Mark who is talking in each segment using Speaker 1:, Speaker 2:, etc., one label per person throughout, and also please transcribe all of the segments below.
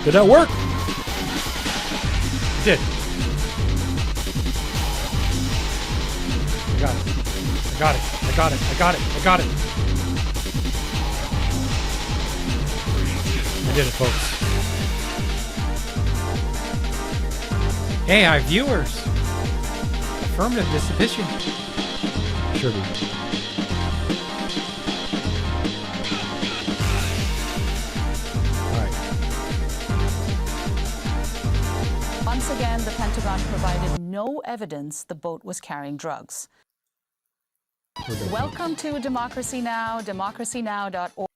Speaker 1: Did that work? It did. I got it. I got it. I got it. I got it. I got it. I did it, folks. AI viewers. Affirmative distribution. Sure do.
Speaker 2: Once again, the Pentagon provided no evidence the boat was carrying drugs. Welcome to Democracy Now!, democracynow.org.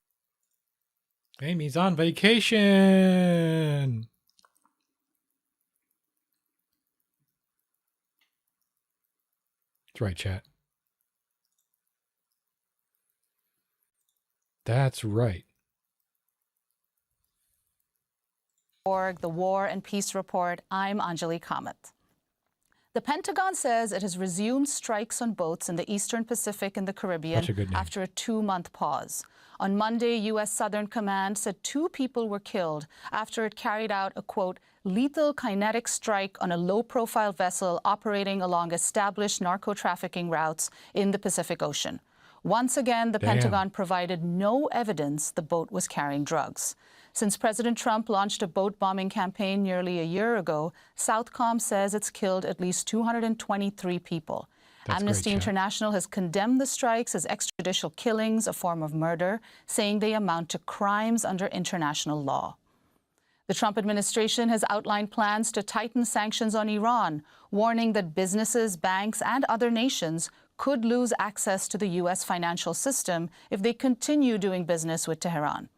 Speaker 1: Amy's on vacation. That's right, chat. That's right.
Speaker 2: The War and Peace Report. I'm Anjali Kamath. The Pentagon says it has resumed strikes on boats in the Eastern Pacific and the Caribbean after a 2-month pause. On Monday, U.S. Southern Command said 2 people were killed after it carried out a, quote, lethal kinetic strike on a low-profile vessel operating along established narco-trafficking routes in the Pacific Ocean. Once again, the Pentagon provided no evidence the boat was carrying drugs. Since President Trump launched a boat bombing campaign nearly a year ago, Southcom says it's killed at least 223 people. Amnesty International has condemned the strikes as extrajudicial killings, a form of murder, saying they amount to crimes under international law. The Trump administration has outlined plans to tighten sanctions on Iran, warning that businesses, banks, and other nations could lose access to the U.S. financial system if they continue doing business with Tehran.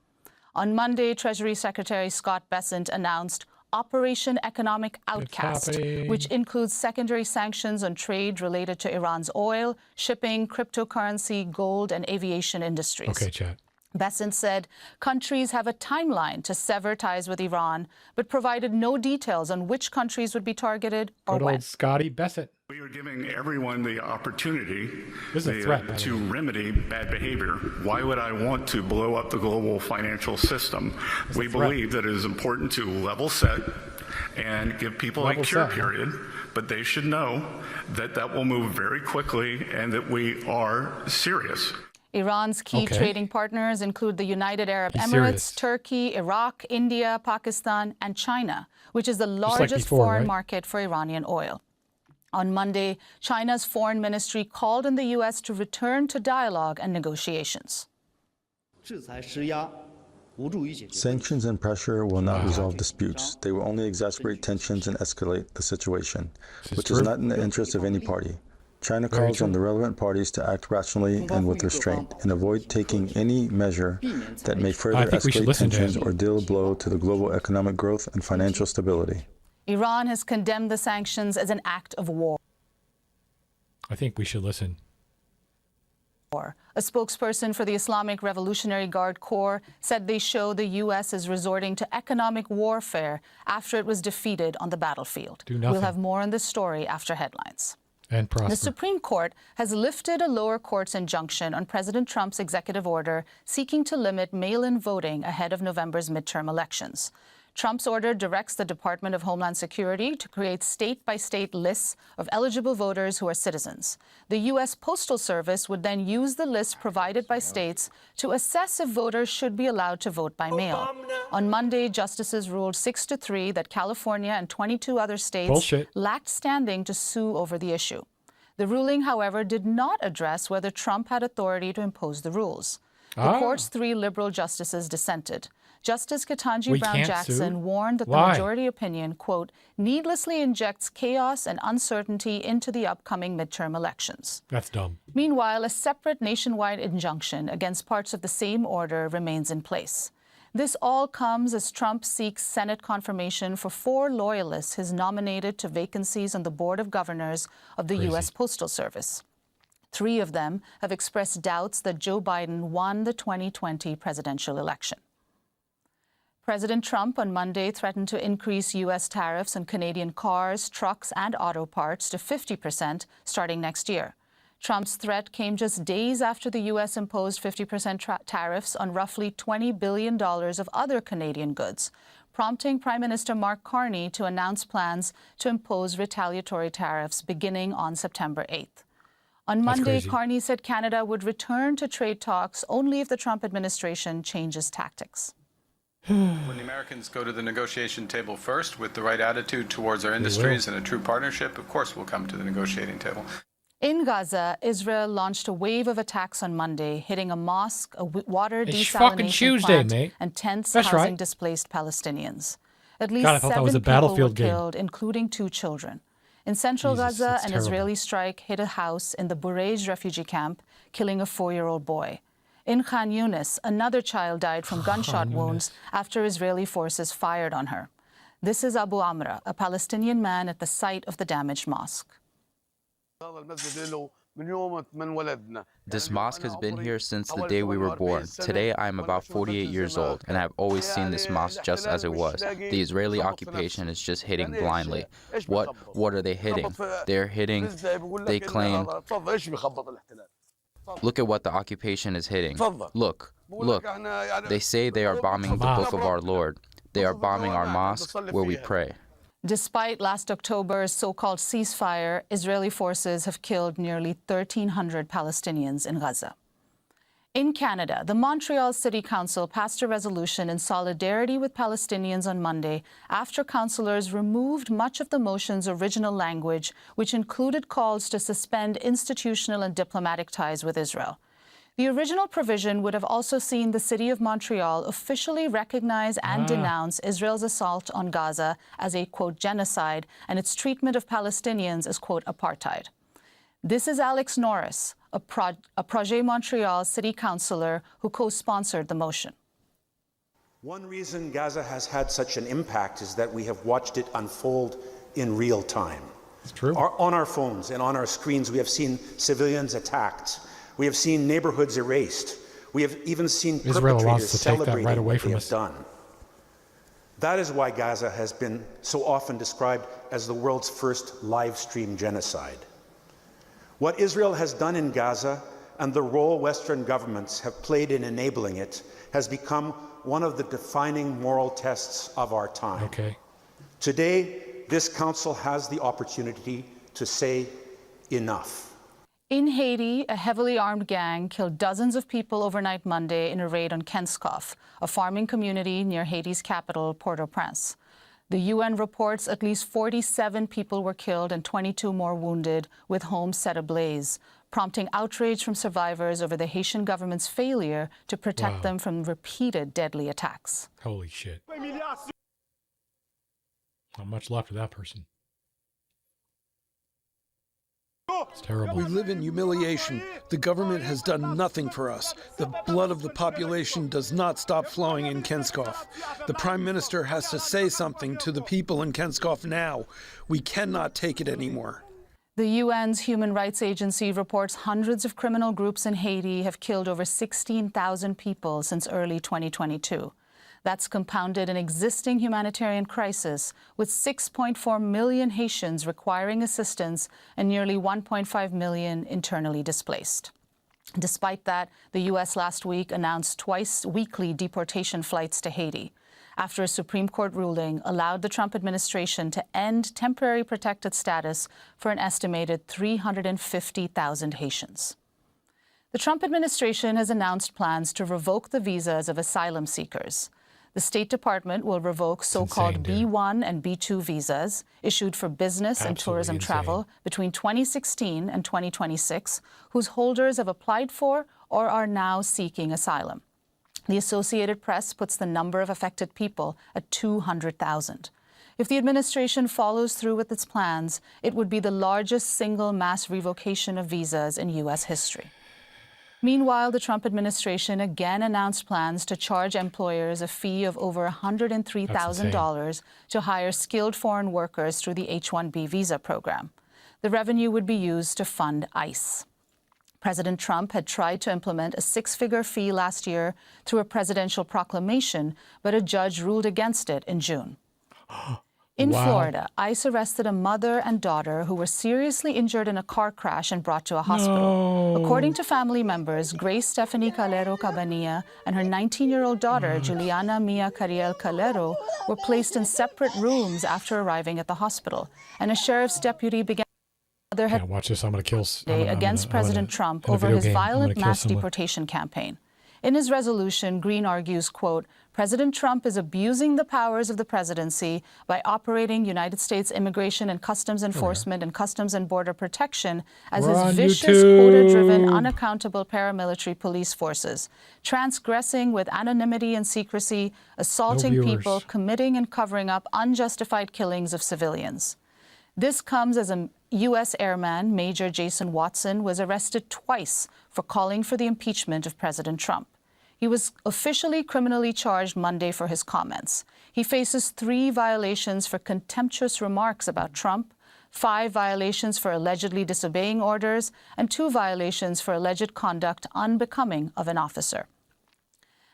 Speaker 2: On Monday, Treasury Secretary Scott Bessent announced Operation Economic Outcast, which includes secondary sanctions on trade related to Iran's oil, shipping, cryptocurrency, gold, and aviation industries.
Speaker 1: Okay, chat.
Speaker 2: Bessent said countries have a timeline to sever ties with Iran, but provided no details on which countries would be targeted or
Speaker 1: when. Good old Scotty Bessent.
Speaker 3: We are giving everyone the opportunity
Speaker 1: to
Speaker 3: remedy bad behavior. Why would I want to blow up the global financial system? We believe that it is important to level set and give people a cure period, but they should know that that will move very quickly and that we are serious.
Speaker 2: Iran's key trading partners include the United Arab Emirates, Turkey, Iraq, India, Pakistan, and China, which is the largest foreign market for Iranian oil. On Monday, China's foreign ministry called on the U.S. to return to dialogue and negotiations.
Speaker 4: Sanctions and pressure will not resolve disputes. They will only exacerbate tensions and escalate the situation, which is not in the interest of any party. China calls on the relevant parties to act rationally and with restraint and avoid taking any measure that may further escalate tensions or deal a blow to the global economic growth and financial stability.
Speaker 2: Iran has condemned the sanctions as an act of war.
Speaker 1: I think we should listen.
Speaker 2: A spokesperson for the Islamic Revolutionary Guard Corps said they show the U.S. is resorting to economic warfare after it was defeated on the battlefield. We'll have more on this story after headlines.
Speaker 1: And
Speaker 2: the Supreme Court has lifted a lower court's injunction on President Trump's executive order seeking to limit mail-in voting ahead of November's midterm elections. Trump's order directs the Department of Homeland Security to create state-by-state lists of eligible voters who are citizens. The U.S. Postal Service would then use the list provided by states to assess if voters should be allowed to vote by mail. On Monday, justices ruled 6-3 that California and 22 other states lacked standing to sue over the issue. The ruling, however, did not address whether Trump had authority to impose the rules. The court's 3 liberal justices dissented. Justice Ketanji Brown Jackson warned that the majority opinion, quote, needlessly injects chaos and uncertainty into the upcoming midterm elections.
Speaker 1: That's dumb.
Speaker 2: Meanwhile, a separate nationwide injunction against parts of the same order remains in place. This all comes as Trump seeks Senate confirmation for 4 loyalists he's nominated to vacancies on the Board of Governors of the U.S. Postal Service. 3 of them have expressed doubts that Joe Biden won the 2020 presidential election. President Trump on Monday threatened to increase U.S. tariffs on Canadian cars, trucks, and auto parts to 50% starting next year. Trump's threat came just days after the U.S. imposed 50% tariffs on roughly $20 billion of other Canadian goods, prompting Prime Minister Mark Carney to announce plans to impose retaliatory tariffs beginning on September 8th. On Monday, Carney said Canada would return to trade talks only if the Trump administration changes tactics.
Speaker 5: When the Americans go to the negotiation table first with the right attitude towards our industries and a true partnership, of course we'll come to the negotiating table.
Speaker 2: In Gaza, Israel launched a wave of attacks on Monday, hitting a mosque, a water desalination plant, and tents housing displaced Palestinians. At least 7 people were killed, including 2 children. In central Gaza, an Israeli strike hit a house in the Burej refugee camp, killing a 4-year-old boy. In Khan Yunis, another child died from gunshot wounds after Israeli forces fired on her. This is Abu Amra, a Palestinian man at the site of the damaged mosque.
Speaker 6: This mosque has been here since the day we were born. Today I am about 48 years old, and I have always seen this mosque just as it was. The Israeli occupation is just hitting blindly. What are they hitting? They're hitting, they claim... Look at what the occupation is hitting. Look. They say they are bombing the Book of our Lord. They are bombing our mosque where we pray.
Speaker 2: Despite last October's so-called ceasefire, Israeli forces have killed nearly 1,300 Palestinians in Gaza. In Canada, the Montreal City Council passed a resolution in solidarity with Palestinians on Monday after councillors removed much of the motion's original language, which included calls to suspend institutional and diplomatic ties with Israel. The original provision would have also seen the City of Montreal officially recognize and denounce Israel's assault on Gaza as a, quote, genocide and its treatment of Palestinians as, quote, apartheid. This is Alex Norris, a Projet Montreal city councillor who co-sponsored the motion.
Speaker 7: One reason Gaza has had such an impact is that we have watched it unfold in real time.
Speaker 1: It's true.
Speaker 7: On our phones and on our screens, we have seen civilians attacked. We have seen neighborhoods erased. We have even seen perpetrators celebrating what they have done. That is why Gaza has been so often described as the world's first live stream genocide. What Israel has done in Gaza and the role Western governments have played in enabling it has become one of the defining moral tests of our time. Today, this council has the opportunity to say enough.
Speaker 2: In Haiti, a heavily armed gang killed dozens of people overnight Monday in a raid on Kenskoff, a farming community near Haiti's capital, Port-au-Prince. The UN reports at least 47 people were killed and 22 more wounded, with homes set ablaze, prompting outrage from survivors over the Haitian government's failure to protect them from repeated deadly attacks.
Speaker 1: Holy shit. Not much left of that person. It's terrible.
Speaker 8: We live in humiliation. The government has done nothing for us. The blood of the population does not stop flowing in Kenskoff. The Prime Minister has to say something to the people in Kenskoff now. We cannot take it anymore.
Speaker 2: The UN's Human Rights Agency reports hundreds of criminal groups in Haiti have killed over 16,000 people since early 2022. That's compounded an existing humanitarian crisis, with 6.4 million Haitians requiring assistance and nearly 1.5 million internally displaced. Despite that, the U.S. last week announced twice-weekly deportation flights to Haiti, after a Supreme Court ruling allowed the Trump administration to end temporary protected status for an estimated 350,000 Haitians. The Trump administration has announced plans to revoke the visas of asylum seekers. The State Department will revoke so-called B1 and B2 visas issued for business and tourism travel between 2016 and 2026, whose holders have applied for or are now seeking asylum. The Associated Press puts the number of affected people at 200,000. If the administration follows through with its plans, it would be the largest single mass revocation of visas in U.S. history. Meanwhile, the Trump administration again announced plans to charge employers a fee of over $103,000 to hire skilled foreign workers through the H-1B visa program. The revenue would be used to fund ICE. President Trump had tried to implement a 6-figure fee last year through a presidential proclamation, but a judge ruled against it in June. In Florida, ICE arrested a mother and daughter who were seriously injured in a car crash and brought to a hospital. According to family members, Grace Stephanie Calero Cabanilla and her 19-year-old daughter, Juliana Mia Cariel Calero, were placed in separate rooms after arriving at the hospital. And a sheriff's deputy began
Speaker 1: watch this. I'm going to kill
Speaker 2: against President Trump over his violent mass deportation campaign. In his resolution, Green argues, quote, President Trump is abusing the powers of the presidency by operating United States Immigration and Customs Enforcement and Customs and Border Protection as his vicious, quota-driven, unaccountable paramilitary police forces, transgressing with anonymity and secrecy, assaulting people, committing and covering up unjustified killings of civilians. This comes as a U.S. airman, Major Jason Watson, was arrested twice for calling for the impeachment of President Trump. He was officially criminally charged Monday for his comments. He faces 3 violations for contemptuous remarks about Trump, 5 violations for allegedly disobeying orders, and 2 violations for alleged conduct unbecoming of an officer.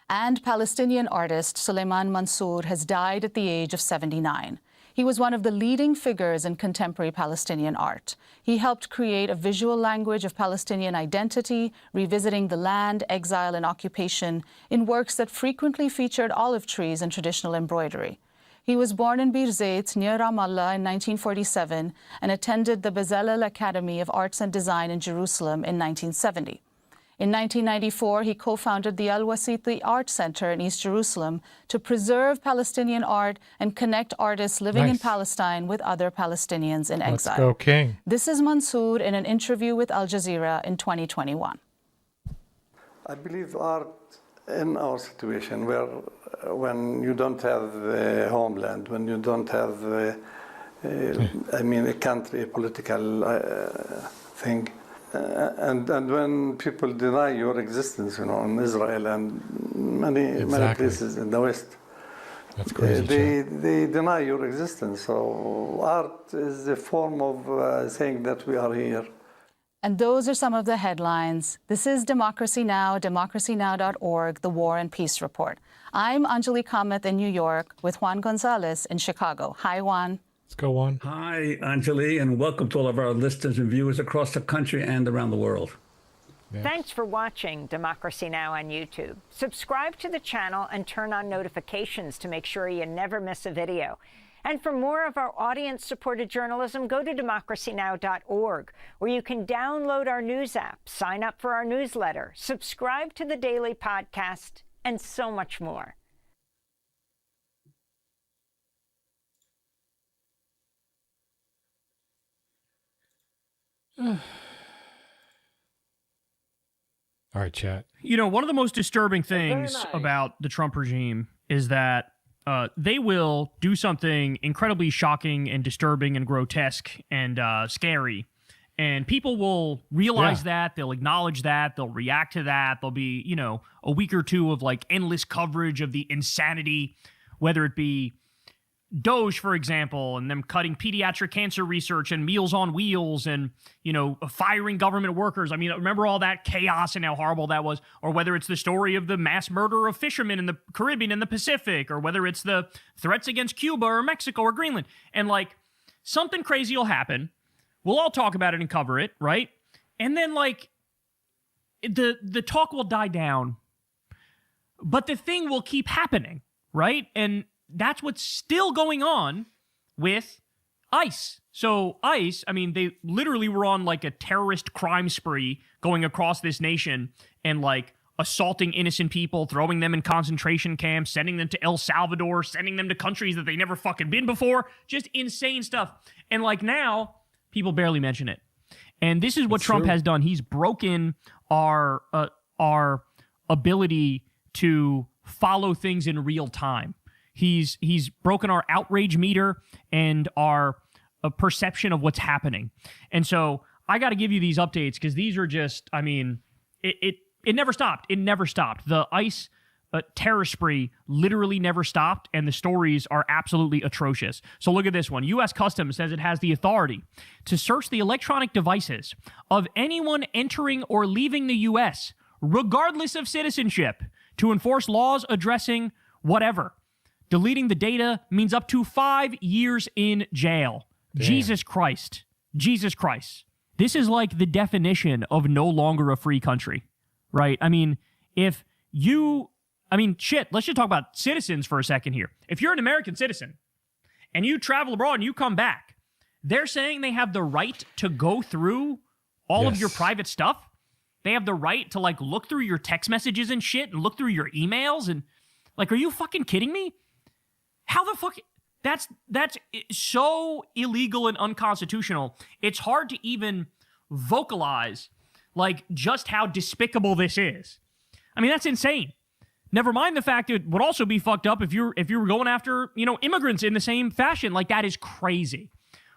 Speaker 2: And Palestinian artist Suleiman Mansour has died at the age of 79. He was one of the leading figures in contemporary Palestinian art. He helped create a visual language of Palestinian identity, revisiting the land, exile, and occupation in works that frequently featured olive trees and traditional embroidery. He was born in Bir Zayt, near Ramallah, in 1947 and attended the Bezalel Academy of Arts and Design in Jerusalem in 1970. In 1994, he co-founded the Al-Wasiti Art Center in East Jerusalem to preserve Palestinian art and connect artists living in Palestine with other Palestinians in exile.
Speaker 1: Let's go, King.
Speaker 2: This is Mansour in an interview with Al Jazeera in 2021.
Speaker 9: I believe art in our situation where when you don't have a homeland, when you don't have, a country, a political thing, and when people deny your existence, in Israel and many places in the West,
Speaker 1: that's crazy.
Speaker 9: They deny your existence. So art is a form of saying that we are here.
Speaker 2: And those are some of the headlines. This is Democracy Now!, democracynow.org, The War and Peace Report. I'm Anjali Kamath in New York with Juan Gonzalez in Chicago. Hi, Juan.
Speaker 1: Let's go, Juan.
Speaker 10: Hi, Anjali, and welcome to all of our listeners and viewers across the country and around the world.
Speaker 11: Yeah. Thanks for watching Democracy Now! On YouTube. Subscribe to the channel and turn on notifications to make sure you never miss a video. And for more of our audience-supported journalism, go to democracynow.org, where you can download our news app, sign up for our newsletter, subscribe to the daily podcast, and so much more.
Speaker 1: All right, chat.
Speaker 12: One of the most disturbing things about the Trump regime is that they will do something incredibly shocking and disturbing and grotesque and scary. And people will realize that, they'll acknowledge that, they'll react to that. There'll be, a week or two of endless coverage of the insanity, whether it be Doge, for example, and them cutting pediatric cancer research and Meals on Wheels and, firing government workers. I mean, remember all that chaos and how horrible that was? Or whether it's the story of the mass murder of fishermen in the Caribbean and the Pacific, or whether it's the threats against Cuba or Mexico or Greenland. And something crazy will happen. We'll all talk about it and cover it, right? And then the talk will die down, but the thing will keep happening, right? And that's what's still going on with ICE. So ICE, they literally were on a terrorist crime spree going across this nation and assaulting innocent people, throwing them in concentration camps, sending them to El Salvador, sending them to countries that they never fucking been before. Just insane stuff. And now, people barely mention it. And this is what Trump has done. He's broken our ability to follow things in real time. He's broken our outrage meter and our perception of what's happening. And so I got to give you these updates because these are just, it never stopped. It never stopped. The ICE terror spree literally never stopped, and the stories are absolutely atrocious. So look at this one. U.S. Customs says it has the authority to search the electronic devices of anyone entering or leaving the U.S., regardless of citizenship, to enforce laws addressing whatever. Deleting the data means up to 5 years in jail. Damn. Jesus Christ. Jesus Christ. This is like the definition of no longer a free country, right? I mean, shit, let's just talk about citizens for a second here. If you're an American citizen and you travel abroad and you come back, they're saying they have the right to go through all of your private stuff. They have the right to, like, look through your text messages and shit and look through your emails and, like, are you fucking kidding me? How the fuck? That's so illegal and unconstitutional. It's hard to even vocalize, like, just how despicable this is. I mean, that's insane. Never mind the fact that it would also be fucked up if you were going after, immigrants in the same fashion. Like, that is crazy.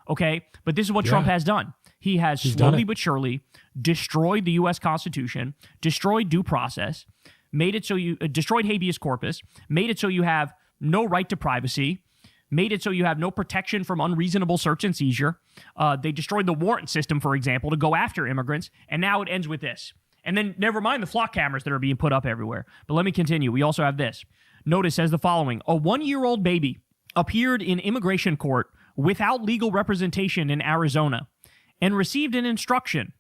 Speaker 12: Okay? But this is what Trump has done. He's slowly but surely destroyed the U.S. Constitution, destroyed due process, made it so you destroyed habeas corpus, made it so you have no right to privacy, made it so you have no protection from unreasonable search and seizure. They destroyed the warrant system, for example, to go after immigrants, and now it ends with this. And then never mind the flock cameras that are being put up everywhere. But let me continue. We also have this. Notice says the following. A 1-year-old baby appeared in immigration court without legal representation in Arizona and received an instruction.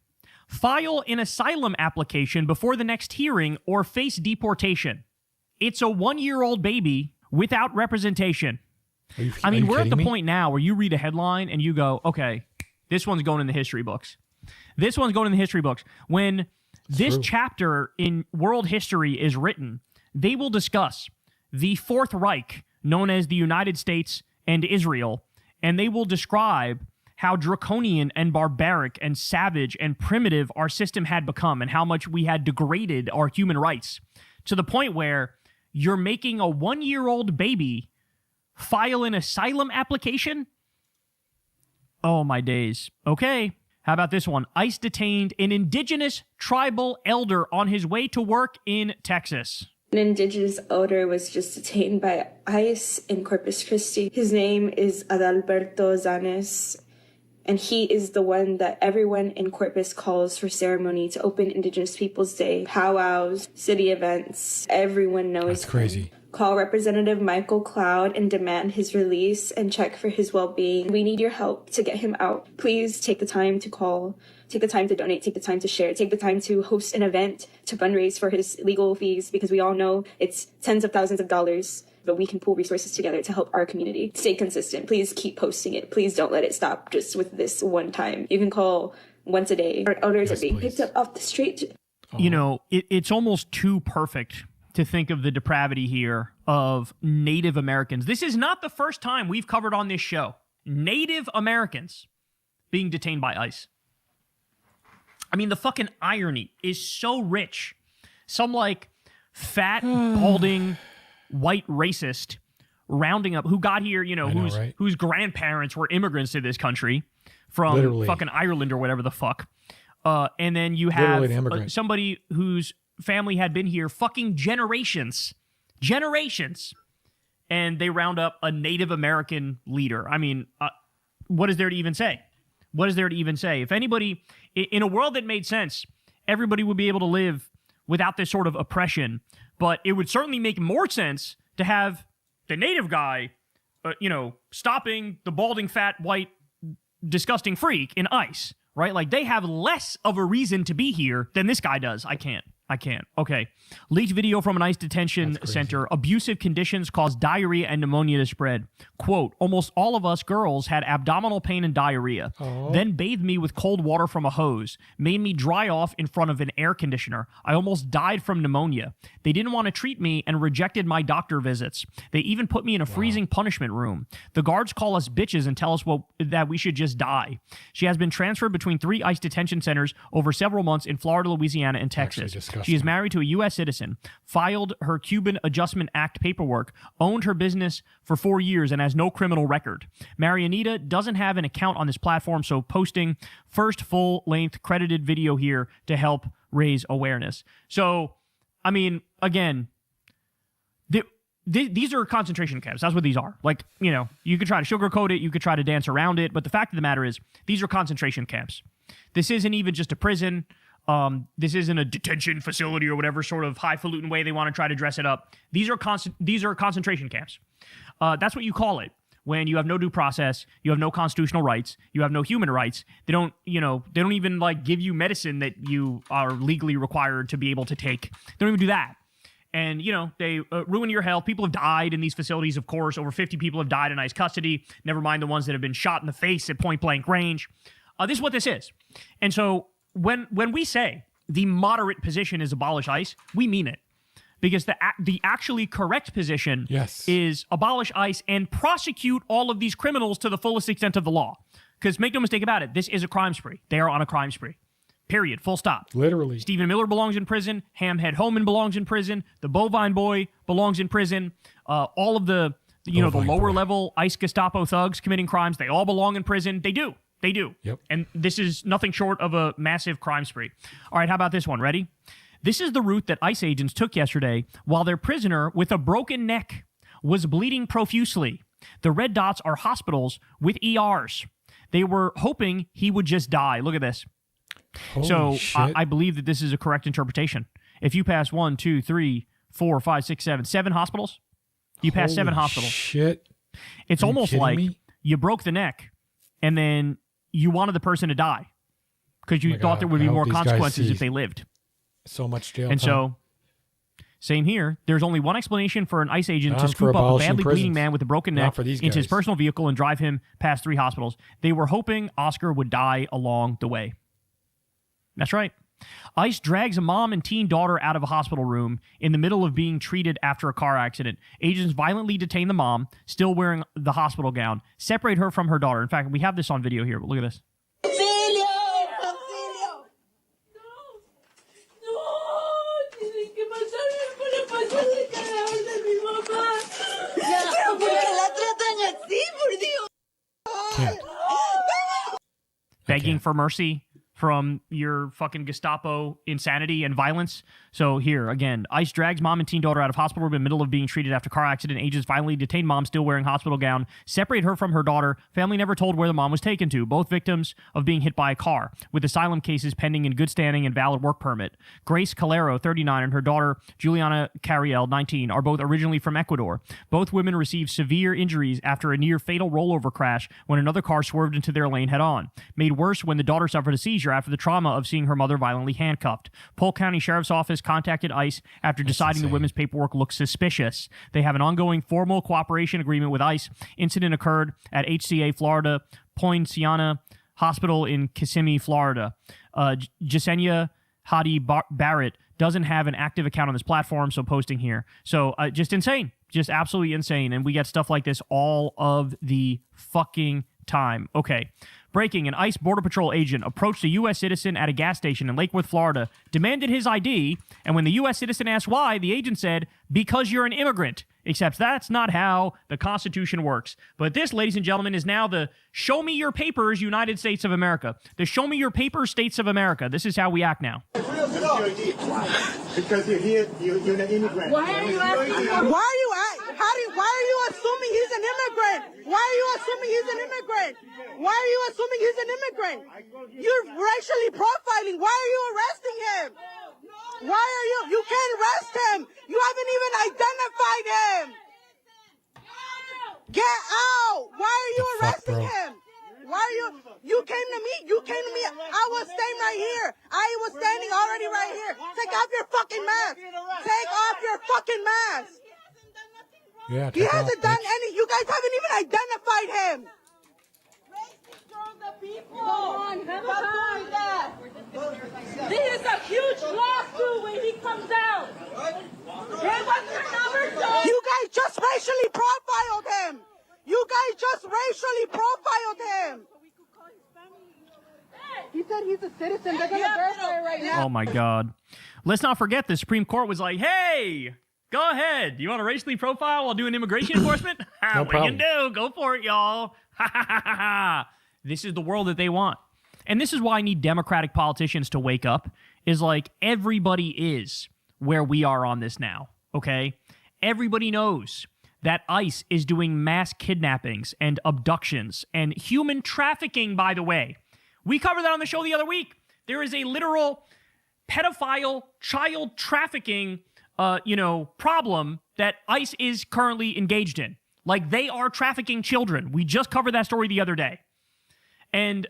Speaker 12: File an asylum application before the next hearing or face deportation. It's a 1-year-old baby without representation. We're at the point now where you read a headline and you go, okay, this one's going in the history books. This one's going in the history books. When this chapter in world history is written, they will discuss the Fourth Reich, known as the United States and Israel, and they will describe how draconian and barbaric and savage and primitive our system had become and how much we had degraded our human rights to the point where you're making a 1-year-old baby file an asylum application? Oh, my days. Okay. How about this one? ICE detained an indigenous tribal elder on his way to work in Texas.
Speaker 13: An indigenous elder was just detained by ICE in Corpus Christi. His name is Adalberto Zanes, and he is the one that everyone in Corpus calls for ceremony to open Indigenous Peoples Day, powwows, city events. Everyone knows
Speaker 1: That's crazy.
Speaker 13: him. Call Representative Michael Cloud and demand his release and check for his well-being. We need your help to get him out. Please take the time to call, take the time to donate, take the time to share, take the time to host an event to fundraise for his legal fees, because we all know it's tens of thousands of dollars, but we can pool resources together to help our community. Stay consistent. Please keep posting it. Please don't let it stop just with this one time. You can call once a day. Our elders are being picked up off the street.
Speaker 12: It's almost too perfect to think of the depravity here of Native Americans. This is not the first time we've covered on this show Native Americans being detained by ICE. I mean, the fucking irony is so rich. Some, like, fat, balding, white racist rounding up, who got here, whose grandparents were immigrants to this country from fucking Ireland or whatever the fuck. And then you have somebody whose family had been here fucking generations, and they round up a Native American leader. I mean, what is there to even say? What is there to even say? If anybody, in a world that made sense, everybody would be able to live without this sort of oppression, but it would certainly make more sense to have the Native guy, stopping the balding, fat, white, disgusting freak in ICE, right? Like, they have less of a reason to be here than this guy does. I can't. Okay. Leaked video from an ICE detention center. Abusive conditions caused diarrhea and pneumonia to spread. Quote, almost all of us girls had abdominal pain and diarrhea. Then bathed me with cold water from a hose. Made me dry off in front of an air conditioner. I almost died from pneumonia. They didn't want to treat me and rejected my doctor visits. They even put me in a freezing punishment room. The guards call us bitches and tell us that we should just die. She has been transferred between 3 ICE detention centers over several months in Florida, Louisiana, and Texas. She is married to a U.S. citizen, filed her Cuban Adjustment Act paperwork, owned her business for 4 years, and has no criminal record. Marianita doesn't have an account on this platform, so posting first full-length credited video here to help raise awareness. So, I mean, again, these are concentration camps. That's what these are. Like, you could try to sugarcoat it, you could try to dance around it, but the fact of the matter is, these are concentration camps. This isn't even just a prison. This isn't a detention facility or whatever sort of highfalutin way they want to try to dress it up. These are concentration camps. That's what you call it. When you have no due process, you have no constitutional rights, you have no human rights. They don't even like give you medicine that you are legally required to be able to take. They don't even do that. And, they ruin your health. People have died in these facilities, of course. Over 50 people have died in ICE custody, never mind the ones that have been shot in the face at point-blank range. This is what this is. And so when we say the moderate position is abolish ICE, we mean it. Because the actually correct position is abolish ICE and prosecute all of these criminals to the fullest extent of the law. Because make no mistake about it, this is a crime spree. They are on a crime spree. Period. Full stop.
Speaker 1: Literally.
Speaker 12: Stephen Miller belongs in prison. Hamhead Homan belongs in prison. The Bovine Boy belongs in prison. All of the lower level ICE Gestapo thugs committing crimes, they all belong in prison. They do. They do.
Speaker 1: Yep.
Speaker 12: And this is nothing short of a massive crime spree. All right, how about this one? Ready? This is the route that ICE agents took yesterday while their prisoner with a broken neck was bleeding profusely. The red dots are hospitals with ERs. They were hoping he would just die. Look at this.
Speaker 1: Holy shit.
Speaker 12: I believe that this is a correct interpretation. If you pass 1, 2, 3, 4, 5, 6, 7 hospitals, you pass 7 hospitals.
Speaker 1: Shit.
Speaker 12: It's almost like you broke the neck and then you wanted the person to die because you thought there would be more consequences if they lived.
Speaker 1: So much jail
Speaker 12: and
Speaker 1: time.
Speaker 12: So, same here. There's only one explanation for an ICE agent to scoop up a badly bleeding man with a broken neck into his personal vehicle and drive him past 3 hospitals. They were hoping Oscar would die along the way. That's right. ICE drags a mom and teen daughter out of a hospital room in the middle of being treated after a car accident. Agents violently detain the mom, still wearing the hospital gown, separate her from her daughter. In fact, we have this on video here, but look at this. Begging for mercy from your fucking Gestapo insanity and violence. So here, again, ICE drags mom and teen daughter out of hospital room in the middle of being treated after car accident. Agents finally detain mom, still wearing hospital gown, separate her from her daughter. Family never told where the mom was taken to. Both victims of being hit by a car, with asylum cases pending in good standing and valid work permit. Grace Calero, 39, and her daughter, Juliana Carriel, 19, are both originally from Ecuador. Both women received severe injuries after a near-fatal rollover crash when another car swerved into their lane head-on. Made worse when the daughter suffered a seizure after the trauma of seeing her mother violently handcuffed. Polk County Sheriff's Office contacted ICE after deciding the women's paperwork looked suspicious. They have an ongoing formal cooperation agreement with ICE. Incident occurred at HCA Florida Poinciana Hospital in Kissimmee, Florida. Jasenia Hadi Barrett doesn't have an active account on this platform, so posting here. So just insane. Just absolutely insane. And we get stuff like this all of the fucking time. Okay. Breaking, an ICE Border Patrol agent approached a U.S. citizen at a gas station in Lake Worth, Florida, demanded his ID, and when the U.S. citizen asked why, the agent said, "Because you're an immigrant." Except that's not how the Constitution works. But this, ladies and gentlemen, is now the show me your papers United States of America. The show me your papers States of America. This is how we act now.
Speaker 14: Because you're here, you're an immigrant. Why are you asking?
Speaker 15: Why are you assuming he's an immigrant? Why are you assuming he's an immigrant? Why are you assuming he's an immigrant? You're racially profiling. Why are you arresting him? Why are you? You can't arrest him. You haven't even identified him. Get out. Why are you arresting him? Why are you? You came to me. You came to me. I was staying right here. I was standing already right here. Take off your fucking mask. Take off your fucking mask.
Speaker 1: Yeah,
Speaker 15: he hasn't done any. You guys haven't even identified him.
Speaker 14: Come on, stop doing that. This is a huge lawsuit when he comes out. Hey, what's your number, son?
Speaker 15: You guys just racially profiled him. You guys just racially profiled him. He said he's a citizen. They're going to verify it right now.
Speaker 12: Oh, my God. Let's not forget the Supreme Court was like, hey, go ahead. You want to racially profile while doing immigration enforcement?
Speaker 1: No
Speaker 12: what
Speaker 1: problem.
Speaker 12: you can do? Go for it, y'all. This is the world that they want. And this is why I need Democratic politicians to wake up, is like everybody is where we are on this now, okay? Everybody knows that ICE is doing mass kidnappings and abductions and human trafficking, by the way. We covered that on the show the other week. There is a literal pedophile child trafficking, problem that ICE is currently engaged in. Like, they are trafficking children. We just covered that story the other day. And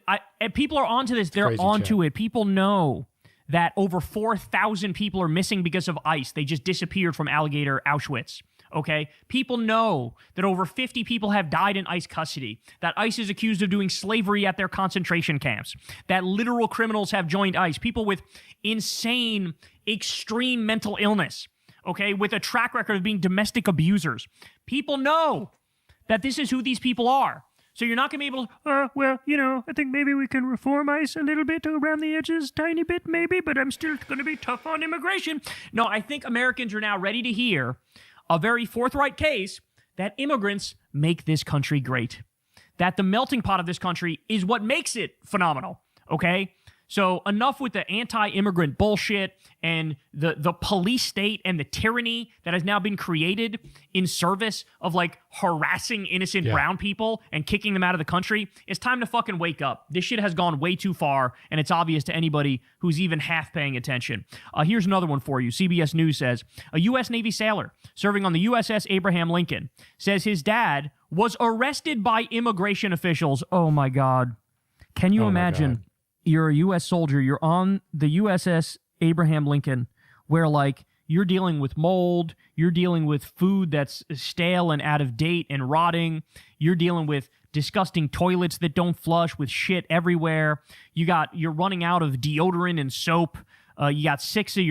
Speaker 12: people are onto this. They're onto it. People know that over 4,000 people are missing because of ICE. They just disappeared from Alligator Auschwitz. Okay? People know that over 50 people have died in ICE custody, that ICE is accused of doing slavery at their concentration camps, that literal criminals have joined ICE, people with insane, extreme mental illness, okay, with a track record of being domestic abusers. People know that this is who these people are. So you're not going to be able to, I think maybe we can reform ICE a little bit around the edges, tiny bit maybe, but I'm still going to be tough on immigration. No, I think Americans are now ready to hear a very forthright case that immigrants make this country great. That the melting pot of this country is what makes it phenomenal, okay? So enough with the anti-immigrant bullshit and the police state and the tyranny that has now been created in service of like harassing innocent brown people and kicking them out of the country. It's time to fucking wake up. This shit has gone way too far, and it's obvious to anybody who's even half paying attention. Here's another one for you. CBS News says, a U.S. Navy sailor serving on the USS Abraham Lincoln says his dad was arrested by immigration officials. Oh my God. Can you imagine? You're a U.S. soldier, you're on the USS Abraham Lincoln, where, like, you're dealing with mold, you're dealing with food that's stale and out of date and rotting, you're dealing with disgusting toilets that don't flush with shit everywhere, you're running out of deodorant and soap, you got 6 of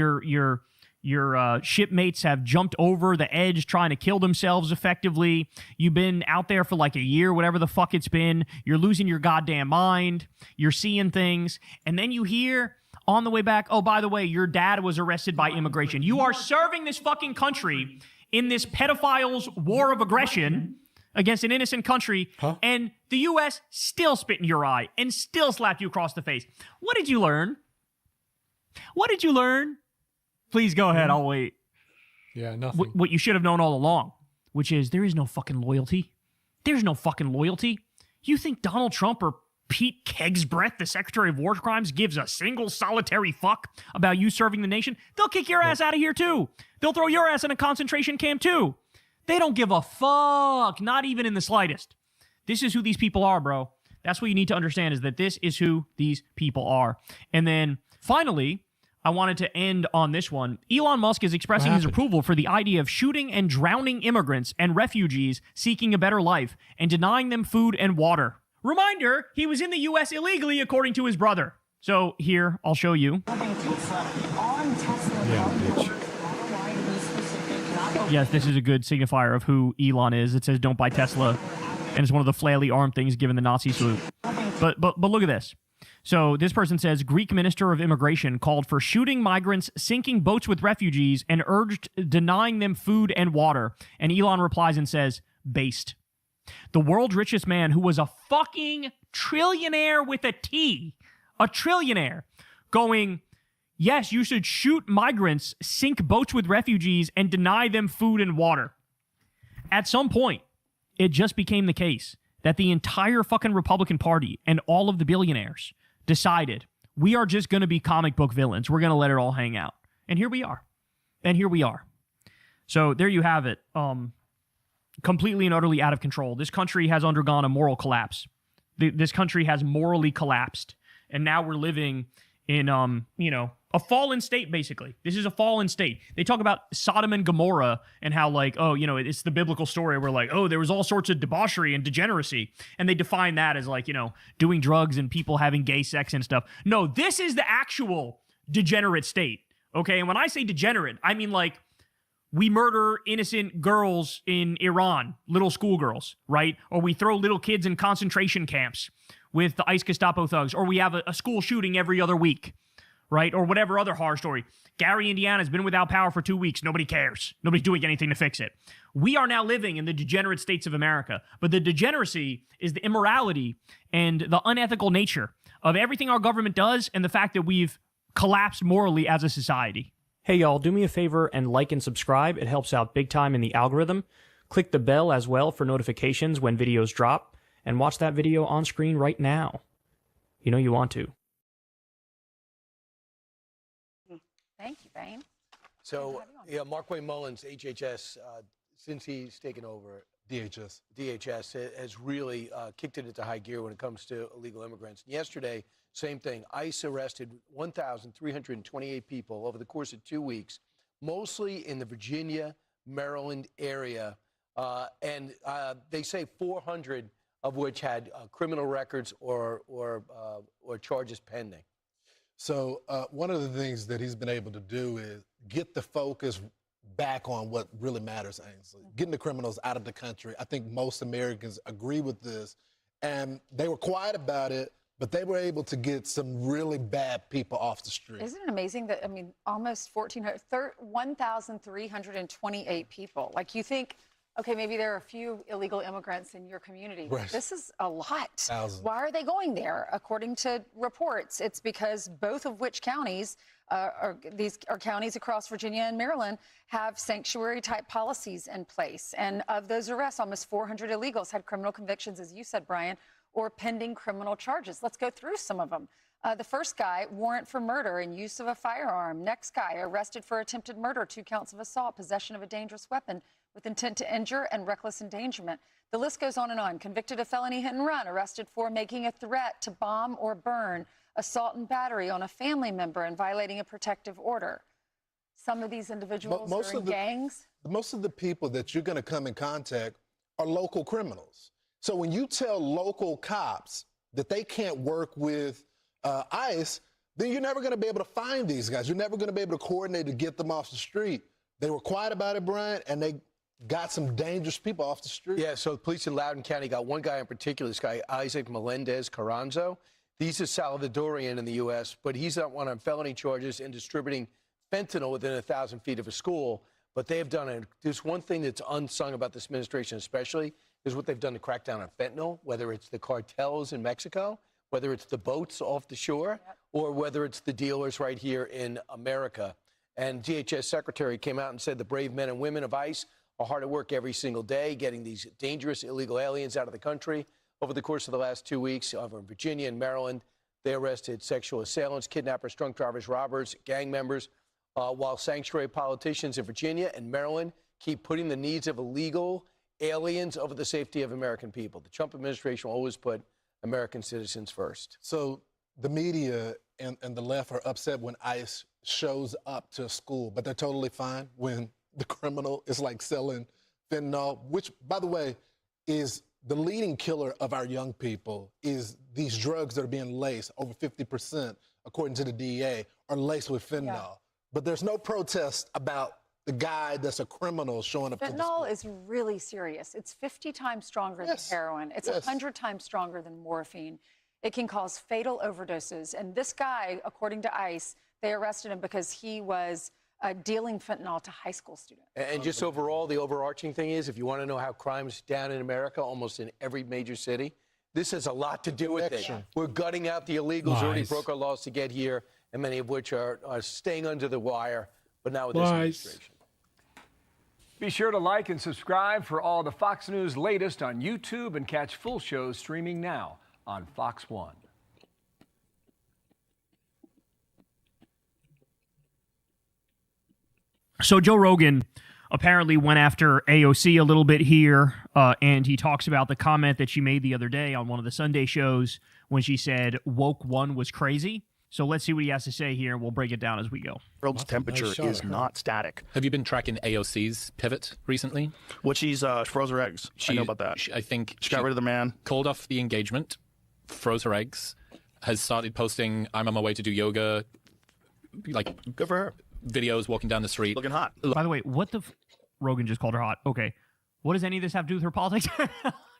Speaker 12: your shipmates have jumped over the edge trying to kill themselves effectively. You've been out there for like a year, whatever the fuck it's been. You're losing your goddamn mind. You're seeing things. And then you hear on the way back, oh, by the way, your dad was arrested by immigration. You are serving this fucking country in this pedophile's war of aggression against an innocent country, and the U.S. still spit in your eye and still slapped you across the face. What did you learn? What did you learn? Please go ahead, I'll wait.
Speaker 1: Yeah, nothing.
Speaker 12: What you should have known all along, which is there is no fucking loyalty. There's no fucking loyalty. You think Donald Trump or Pete Kegsbreth, the Secretary of War Crimes, gives a single solitary fuck about you serving the nation? They'll kick your ass out of here too. They'll throw your ass in a concentration camp too. They don't give a fuck, not even in the slightest. This is who these people are, bro. That's what you need to understand, is that this is who these people are. And then finally, I wanted to end on this one. Elon Musk is expressing his approval for the idea of shooting and drowning immigrants and refugees seeking a better life and denying them food and water. Reminder, he was in the U.S. illegally, according to his brother. So here, I'll show you. Yes, this is a good signifier of who Elon is. It says, don't buy Tesla. And it's one of the flaily armed things given the Nazi salute. But look at this. So this person says, Greek Minister of Immigration called for shooting migrants, sinking boats with refugees, and urged denying them food and water. And Elon replies and says, based. The world's richest man, who was a fucking trillionaire with a T, a trillionaire, going, yes, you should shoot migrants, sink boats with refugees, and deny them food and water. At some point, it just became the case that the entire fucking Republican Party and all of the billionaires decided we are just going to be comic book villains. We're going to let it all hang out. And here we are. So there you have it. Completely and utterly out of control. This country has undergone a moral collapse. This country has morally collapsed. And now we're living in, a fallen state, basically. This is a fallen state. They talk about Sodom and Gomorrah and how, like, it's the biblical story where, like, there was all sorts of debauchery and degeneracy. And they define that as, like, doing drugs and people having gay sex and stuff. No, this is the actual degenerate state, okay? And when I say degenerate, I mean, like, we murder innocent girls in Iran, little schoolgirls, right? Or we throw little kids in concentration camps with the ICE Gestapo thugs. Or we have a school shooting every other week, right? Or whatever other horror story. Gary, Indiana has been without power for 2 weeks. Nobody cares. Nobody's doing anything to fix it. We are now living in the degenerate states of America. But the degeneracy is the immorality and the unethical nature of everything our government does and the fact that we've collapsed morally as a society.
Speaker 16: Hey y'all, do me a favor and like and subscribe. It helps out big time in the algorithm. Click the bell as well for notifications when videos drop. And watch that video on screen right now. You know you want to.
Speaker 17: Thank you, Bain.
Speaker 18: So, yeah, Markwayne Mullins, HHS, since he's taken over, DHS has really kicked it into high gear when it comes to illegal immigrants. Yesterday, same thing. ICE arrested 1,328 people over the course of 2 weeks, mostly in the Virginia, Maryland area. And they say 400 of which had criminal records or charges pending.
Speaker 19: So one of the things that he's been able to do is get the focus back on what really matters, Ainsley. Getting the criminals out of the country. I think most Americans agree with this. And they were quiet about it, but they were able to get some really bad people off the street.
Speaker 17: Isn't it amazing that, I mean, almost 1,328 people. Like, you think, okay, maybe there are a few illegal immigrants in your community.
Speaker 19: Right.
Speaker 17: This is a lot.
Speaker 19: Thousands.
Speaker 17: Why are they going there? According to reports, it's because both of which counties, these are counties across Virginia and Maryland, have sanctuary-type policies in place. And of those arrests, almost 400 illegals had criminal convictions, as you said, Brian, or pending criminal charges. Let's go through some of them. The first guy, warrant for murder and use of a firearm. Next guy, arrested for attempted murder, 2 counts of assault, possession of a dangerous weapon with intent to injure and reckless endangerment. The list goes on and on. Convicted of felony hit and run, arrested for making a threat to bomb or burn, assault and battery on a family member, and violating a protective order. Some of these individuals are in gangs.
Speaker 19: Most of the people that you're going to come in contact are local criminals. So when you tell local cops that they can't work with ICE, then you're never going to be able to find these guys. You're never going to be able to coordinate to get them off the street. They were quiet about it, Brian, and they got some dangerous people off the street.
Speaker 18: Yeah, so police in Loudoun County got one guy in particular, this guy, Isaac Melendez Carranzo. He's a Salvadorian in the U.S., but he's not one on felony charges in distributing fentanyl within 1,000 feet of a school. But they have done there's one thing that's unsung about this administration especially, is what they've done to crack down on fentanyl, whether it's the cartels in Mexico, whether it's the boats off the shore, or whether it's the dealers right here in America. And DHS Secretary came out and said the brave men and women of ICE are hard at work every single day getting these dangerous illegal aliens out of the country. Over the course of the last 2 weeks, over in Virginia and Maryland, they arrested sexual assailants, kidnappers, drunk drivers, robbers, gang members, while sanctuary politicians in Virginia and Maryland keep putting the needs of illegal aliens over the safety of American people. The Trump administration will always put American citizens first.
Speaker 19: So the media and the left are upset when ICE shows up to a school, but they're totally fine when the criminal is like selling fentanyl, which, by the way, is the leading killer of our young people, is these drugs that are being laced. Over 50%, according to the DEA, are laced with fentanyl. Yeah. But there's no protest about the guy that's a criminal showing up to the school.
Speaker 17: Fentanyl is really serious. It's 50 times stronger than heroin. It's 100 times stronger than morphine. It can cause fatal overdoses. And this guy, according to ICE, they arrested him because he was dealing fentanyl to high school students.
Speaker 18: And just overall, the overarching thing is, if you want to know how crime's down in America, almost in every major city, this has a lot to do with it. We're gutting out the illegals who already broke our laws to get here, and many of which are staying under the wire, but now with this administration.
Speaker 20: Be sure to like and subscribe for all the Fox News latest on YouTube, and catch full shows streaming now on Fox 1.
Speaker 12: So Joe Rogan apparently went after AOC a little bit here, and he talks about the comment that she made the other day on one of the Sunday shows when she said woke one was crazy. So let's see what he has to say here, and we'll break it down as we go.
Speaker 21: The world's temperature is not static.
Speaker 22: Have you been tracking AOC's pivot recently?
Speaker 21: Well, she's froze her eggs. I know about that.
Speaker 22: I think
Speaker 21: she got rid of the man.
Speaker 22: Called off the engagement, froze her eggs, has started posting, I'm on my way to do yoga, like,
Speaker 21: good for her.
Speaker 22: Videos walking down the street.
Speaker 21: Looking hot.
Speaker 12: By the way, what the... Rogan just called her hot. Okay. What does any of this have to do with her politics?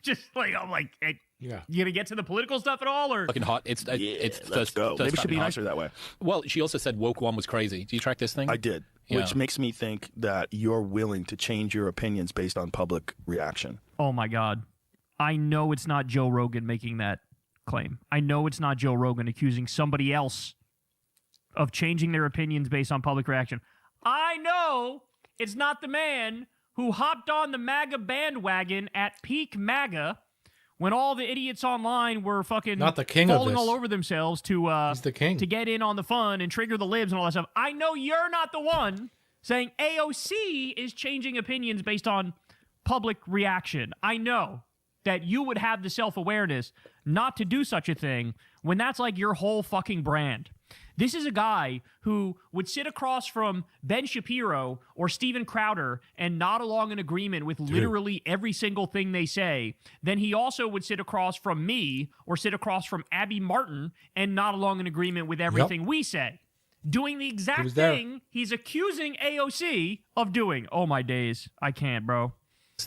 Speaker 12: Just like, I'm like, hey,
Speaker 21: yeah.
Speaker 12: You gonna get to the political stuff at all, or
Speaker 22: looking hot? It's
Speaker 21: let's go. Maybe she should be nicer that way.
Speaker 22: Well, she also said woke one was crazy. Do you track this thing?
Speaker 21: I did, which makes me think that you're willing to change your opinions based on public reaction.
Speaker 12: Oh my God, I know it's not Joe Rogan making that claim. I know it's not Joe Rogan accusing somebody else of changing their opinions based on public reaction. I know it's not the man who hopped on the MAGA bandwagon at peak MAGA when all the idiots online were fucking
Speaker 1: Not the king of
Speaker 12: falling
Speaker 1: this.
Speaker 12: all over themselves to
Speaker 1: He's the king.
Speaker 12: to get in on the fun and trigger the libs and all that stuff. I know you're not the one saying AOC is changing opinions based on public reaction. I know that you would have the self-awareness not to do such a thing when that's like your whole fucking brand. This is a guy who would sit across from Ben Shapiro or Steven Crowder and nod along in agreement with literally every single thing they say. Then he also would sit across from me or sit across from Abby Martin and nod along in agreement with everything we say. Doing the exact thing he's accusing AOC of doing. Oh, my days. I can't, bro.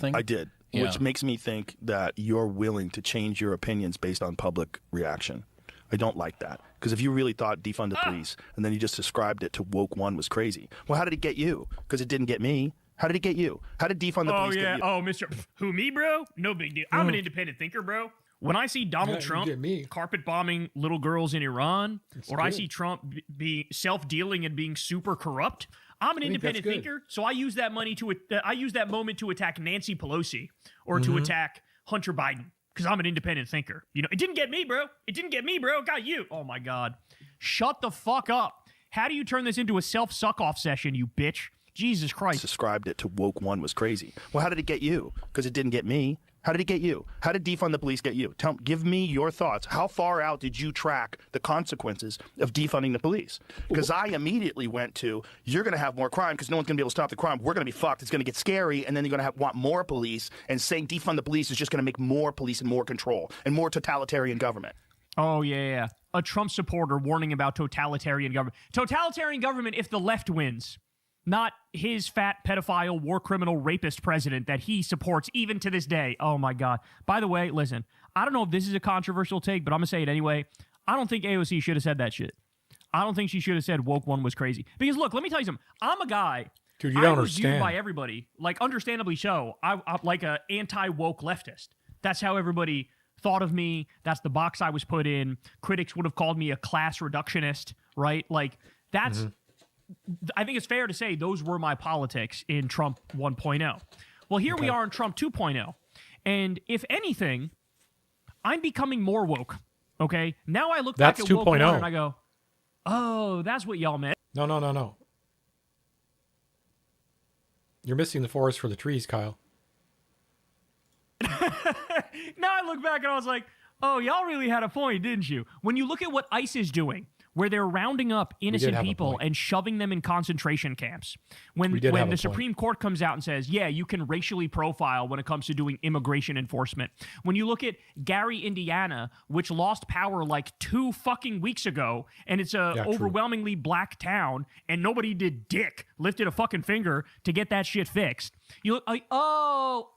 Speaker 21: I did, which makes me think that you're willing to change your opinions based on public reaction. I don't like that. Because if you really thought defund the police and then you just ascribed it to woke one was crazy, well, how did it get you? Because it didn't get me. How did it get you? How did defund the police get you?
Speaker 12: Oh, Mr. Who, me, bro? No big deal. I'm an independent thinker, bro. When I see Donald Trump carpet bombing little girls in Iran, I see Trump be self-dealing and being super corrupt, I'm an independent thinker, so I use that money to I use that moment to attack Nancy Pelosi or to attack Hunter Biden. Because I'm an independent thinker. You know, it didn't get me, bro. It didn't get me, bro. It got you. Oh, my God. Shut the fuck up. How do you turn this into a self-suck-off session, you bitch? Jesus Christ.
Speaker 21: Described it to woke one was crazy. Well, how did it get you? Because it didn't get me. How did it get you? How did defund the police get you? Give me your thoughts. How far out did you track the consequences of defunding the police? Because I immediately went to, you're going to have more crime because no one's going to be able to stop the crime. We're going to be fucked. It's going to get scary, and then you're going to want more police, and saying defund the police is just going to make more police and more control and more totalitarian government.
Speaker 12: Oh, yeah. A Trump supporter warning about totalitarian government. Totalitarian government if the left wins. Not his fat pedophile, war criminal, rapist president that he supports even to this day. Oh, my God. By the way, listen, I don't know if this is a controversial take, but I'm going to say it anyway. I don't think AOC should have said that shit. I don't think she should have said woke one was crazy. Because, look, let me tell you something. I'm a guy.
Speaker 1: Dude, you don't understand.
Speaker 12: Viewed by everybody, like, understandably so. I'm like an anti-woke leftist. That's how everybody thought of me. That's the box I was put in. Critics would have called me a class reductionist, right? Like, that's... I think it's fair to say those were my politics in Trump 1.0. Well, here we are in Trump 2.0. And if anything, I'm becoming more woke, okay? Now I look back at woke 1 and I go, oh, that's what y'all meant.
Speaker 1: No. You're missing the forest for the trees, Kyle.
Speaker 12: Now I look back and I was like, oh, y'all really had a point, didn't you? When you look at what ICE is doing, where they're rounding up innocent people and shoving them in concentration camps. When the Supreme Court comes out and says, yeah, you can racially profile when it comes to doing immigration enforcement. When you look at Gary, Indiana, which lost power like 2 fucking weeks ago, and it's a overwhelmingly black town, and nobody did dick, lifted a fucking finger to get that shit fixed. You look like, oh,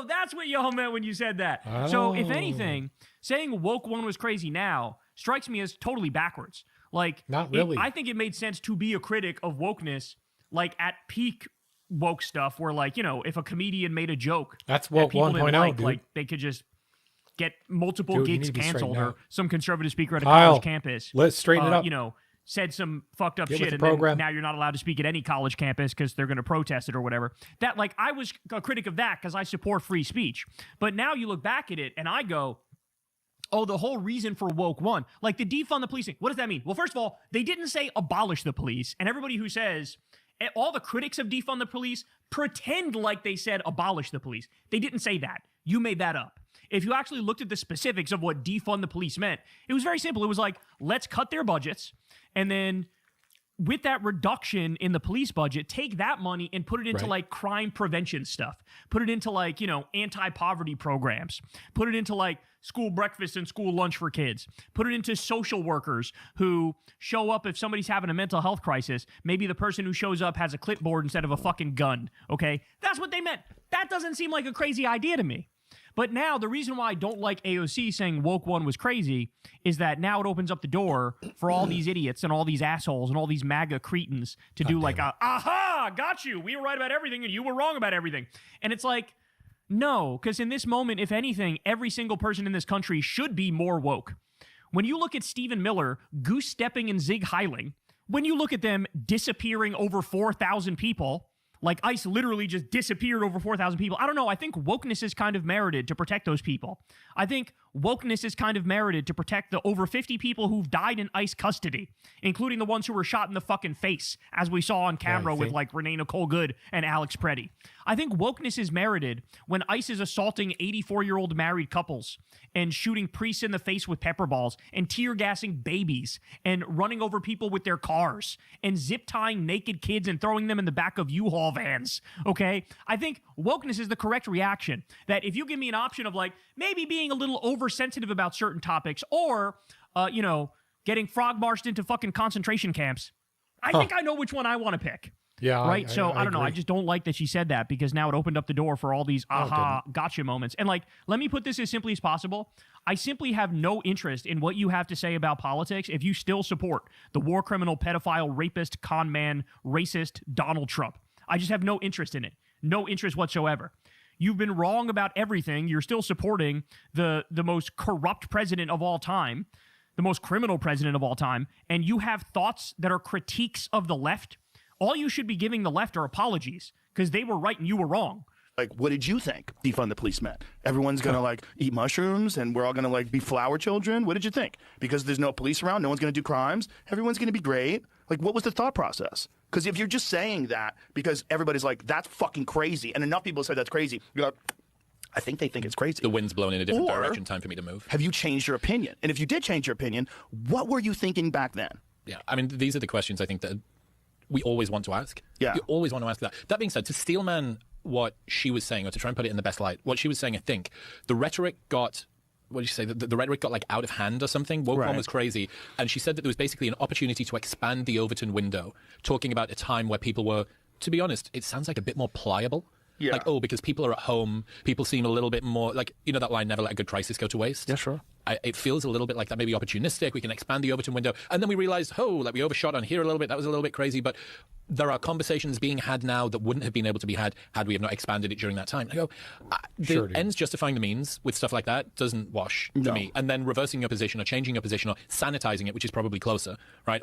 Speaker 12: that's what y'all meant when you said that. So if anything, saying woke one was crazy now strikes me as totally backwards. Like,
Speaker 1: not really.
Speaker 12: I think it made sense to be a critic of wokeness, like at peak woke stuff, where, like, you know, if a comedian made a joke,
Speaker 1: that's woke 1.0, dude.
Speaker 12: Like, they could just get multiple gigs canceled, or some conservative speaker at a
Speaker 1: Kyle,
Speaker 12: college campus,
Speaker 1: let's straighten it up.
Speaker 12: You know, said some fucked up shit, and then now you're not allowed to speak at any college campus because they're going to protest it or whatever. That, like, I was a critic of that because I support free speech. But now you look back at it and I go, oh, the whole reason for woke one, like the defund the policing. What does that mean? Well, first of all, they didn't say abolish the police. And everybody who says, all the critics of defund the police pretend like they said abolish the police. They didn't say that. You made that up. If you actually looked at the specifics of what defund the police meant, it was very simple. It was like, let's cut their budgets. And then with that reduction in the police budget, take that money and put it into like crime prevention stuff. Put it into like, you know, anti-poverty programs. Put it into like school breakfast and school lunch for kids. Put it into social workers who show up if somebody's having a mental health crisis. Maybe the person who shows up has a clipboard instead of a fucking gun. Okay? That's what they meant. That doesn't seem like a crazy idea to me. But now, the reason why I don't like AOC saying woke one was crazy is that now it opens up the door for all these idiots and all these assholes and all these MAGA cretins to do like, aha, got you. We were right about everything and you were wrong about everything. And it's like, no, because in this moment, if anything, every single person in this country should be more woke. When you look at Stephen Miller goose-stepping and zig-heiling, when you look at them disappearing over 4,000 people, Like ICE literally just disappeared over 4,000 people. I don't know. I think wokeness is kind of merited to protect those people. I think wokeness is kind of merited to protect the over 50 people who've died in ICE custody, including the ones who were shot in the fucking face, as we saw on camera with like Renee Nicole Good and Alex Preddy. I think wokeness is merited when ICE is assaulting 84-year-old married couples and shooting priests in the face with pepper balls and tear gassing babies and running over people with their cars and zip tying naked kids and throwing them in the back of U-Haul vans, okay? I think wokeness is the correct reaction. That if you give me an option of like maybe being a little oversensitive about certain topics or, you know, getting frog marched into fucking concentration camps, I think I know which one I want to pick.
Speaker 1: Yeah,
Speaker 12: right. So I don't know.
Speaker 1: agree.
Speaker 12: I just don't like that she said that because now it opened up the door for all these gotcha moments. And like, let me put this as simply as possible. I simply have no interest in what you have to say about politics if you still support the war criminal, pedophile, rapist, con man, racist Donald Trump. I just have no interest in it. No interest whatsoever. You've been wrong about everything. You're still supporting the most corrupt president of all time, the most criminal president of all time, and you have thoughts that are critiques of the left. All you should be giving the left are apologies because they were right and you were wrong.
Speaker 21: Like, what did you think? Defund the police meant everyone's gonna like eat mushrooms and we're all gonna like be flower children. What did you think? Because there's no police around, no one's gonna do crimes. Everyone's gonna be great. Like, what was the thought process? Because if you're just saying that because everybody's like, that's fucking crazy, and enough people say that's crazy, you're like, I think they think it's crazy.
Speaker 22: The wind's blowing in a different
Speaker 21: Or
Speaker 22: direction. Time for me to move.
Speaker 21: Have you changed your opinion? And if you did change your opinion, what were you thinking back then?
Speaker 22: Yeah, I mean, these are the questions I think that we always want to ask.
Speaker 21: Yeah.
Speaker 22: You always want to ask that. That being said, to steelman what she was saying, or to try and put it in the best light, what she was saying, I think, the rhetoric got, what did you say, the rhetoric got like out of hand or something? Woke one was crazy. And she said that there was basically an opportunity to expand the Overton window, talking about a time where people were, to be honest, it sounds like a bit more pliable.
Speaker 21: Yeah.
Speaker 22: Like, oh, because people are at home, people seem a little bit more, like, you know that line, never let a good crisis go to waste?
Speaker 21: Yeah, sure.
Speaker 22: It feels a little bit like that, maybe opportunistic. We can expand the Overton window. And then we realized, oh, like we overshot on here a little bit. That was a little bit crazy. But there are conversations being had now that wouldn't have been able to be had we have not expanded it during that time. I go, the ends justifying the means with stuff like that doesn't wash to me. And then reversing your position or changing your position or sanitizing it, which is probably closer, right?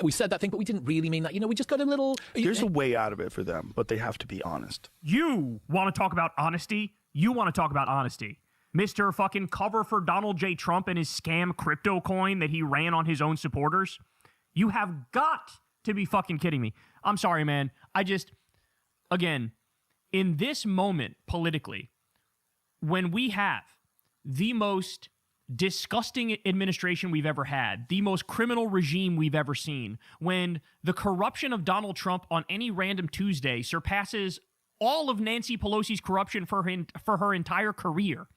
Speaker 22: We said that thing, but we didn't really mean that. You know, we just got a little...
Speaker 21: There's a way out of it for them, but they have to be honest.
Speaker 12: You want to talk about honesty? You want to talk about honesty. Mr. fucking cover for Donald J. Trump and his scam crypto coin that he ran on his own supporters? You have got to be fucking kidding me. I'm sorry, man. Again, in this moment politically, when we have the most disgusting administration we've ever had, the most criminal regime we've ever seen, when the corruption of Donald Trump on any random Tuesday surpasses all of Nancy Pelosi's corruption for her entire career,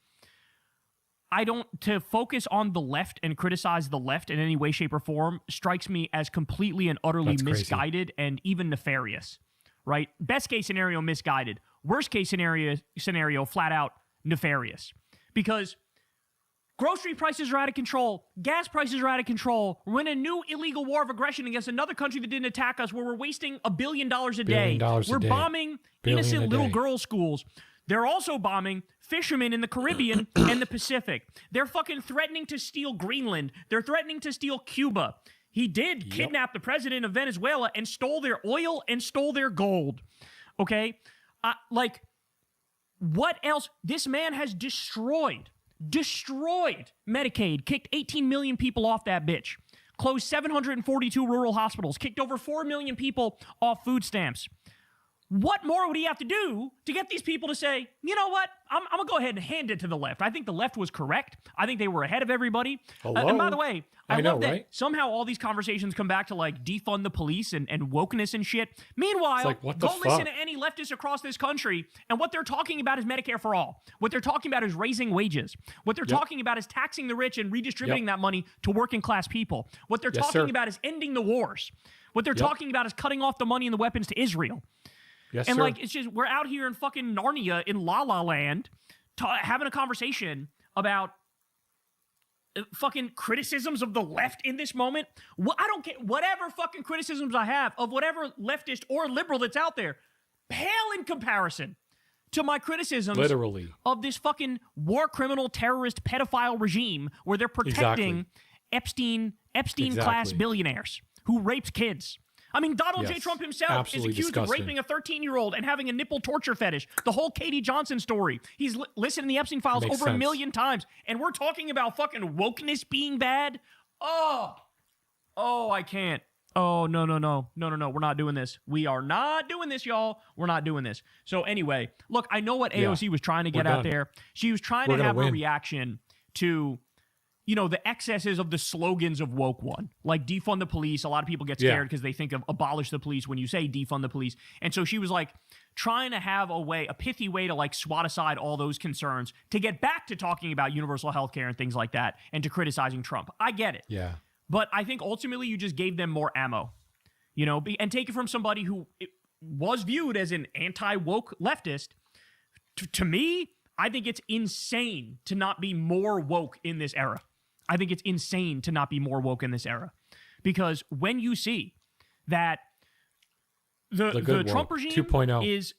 Speaker 12: to focus on the left and criticize the left in any way, shape, or form strikes me as completely and utterly misguided and even nefarious, right? Best case scenario, misguided. Worst case scenario, flat out nefarious. Because grocery prices are out of control. Gas prices are out of control. We're in a new illegal war of aggression against another country that didn't attack us, where we're wasting $1 billion a day. We're bombing innocent little girls' schools. They're also bombing fishermen in the Caribbean and the Pacific. They're fucking threatening to steal Greenland. They're threatening to steal Cuba. He did kidnap the president of Venezuela and stole their oil and stole their gold. Okay? Like, what else? This man has destroyed Medicaid, kicked 18 million people off that bitch, closed 742 rural hospitals, kicked over 4 million people off food stamps. What more would he have to do to get these people to say, you know what, I'm going to go ahead and hand it to the left. I think the left was correct. I think they were ahead of everybody. And by the way, I love that somehow all these conversations come back to like defund the police and wokeness and shit. Meanwhile, go listen to any leftists across this country, and what they're talking about is Medicare for all. What they're talking about is raising wages. What they're talking about is taxing the rich and redistributing that money to working class people. What they're talking about is ending the wars. What they're talking about is cutting off the money and the weapons to Israel.
Speaker 1: Yes,
Speaker 12: and
Speaker 1: sir.
Speaker 12: like, it's just, we're out here in fucking Narnia in La La Land having a conversation about fucking criticisms of the left in this moment. I don't care. Whatever fucking criticisms I have of whatever leftist or liberal that's out there, pale in comparison to my criticisms of this fucking war criminal terrorist pedophile regime where they're protecting Epstein class billionaires who raped kids. I mean, Donald J.
Speaker 1: Yes.
Speaker 12: Trump himself
Speaker 1: Absolutely
Speaker 12: is accused
Speaker 1: disgusting.
Speaker 12: of raping a 13-year-old and having a nipple torture fetish. The whole Katie Johnson story. He's listed in the Epstein files
Speaker 1: Makes
Speaker 12: over a
Speaker 1: sense.
Speaker 12: million times. And we're talking about fucking wokeness being bad? Oh, I can't. Oh, no. We're not doing this. We are not doing this, y'all. We're not doing this. So anyway, look, I know what AOC was trying to get out there. She was trying to have a reaction to, the excesses of the slogans of woke one, like defund the police. A lot of people get scared because they think of abolish the police when you say defund the police. And so she was like trying to have a pithy way to like swat aside all those concerns to get back to talking about universal health care and things like that and to criticizing Trump. I get it.
Speaker 1: Yeah.
Speaker 12: But I think ultimately you just gave them more ammo, and take it from somebody who was viewed as an anti-woke leftist. To me, I think it's insane to not be more woke in this era. I think it's insane to not be more woke in this era. Because when you see that the Trump regime
Speaker 1: 2.0
Speaker 12: is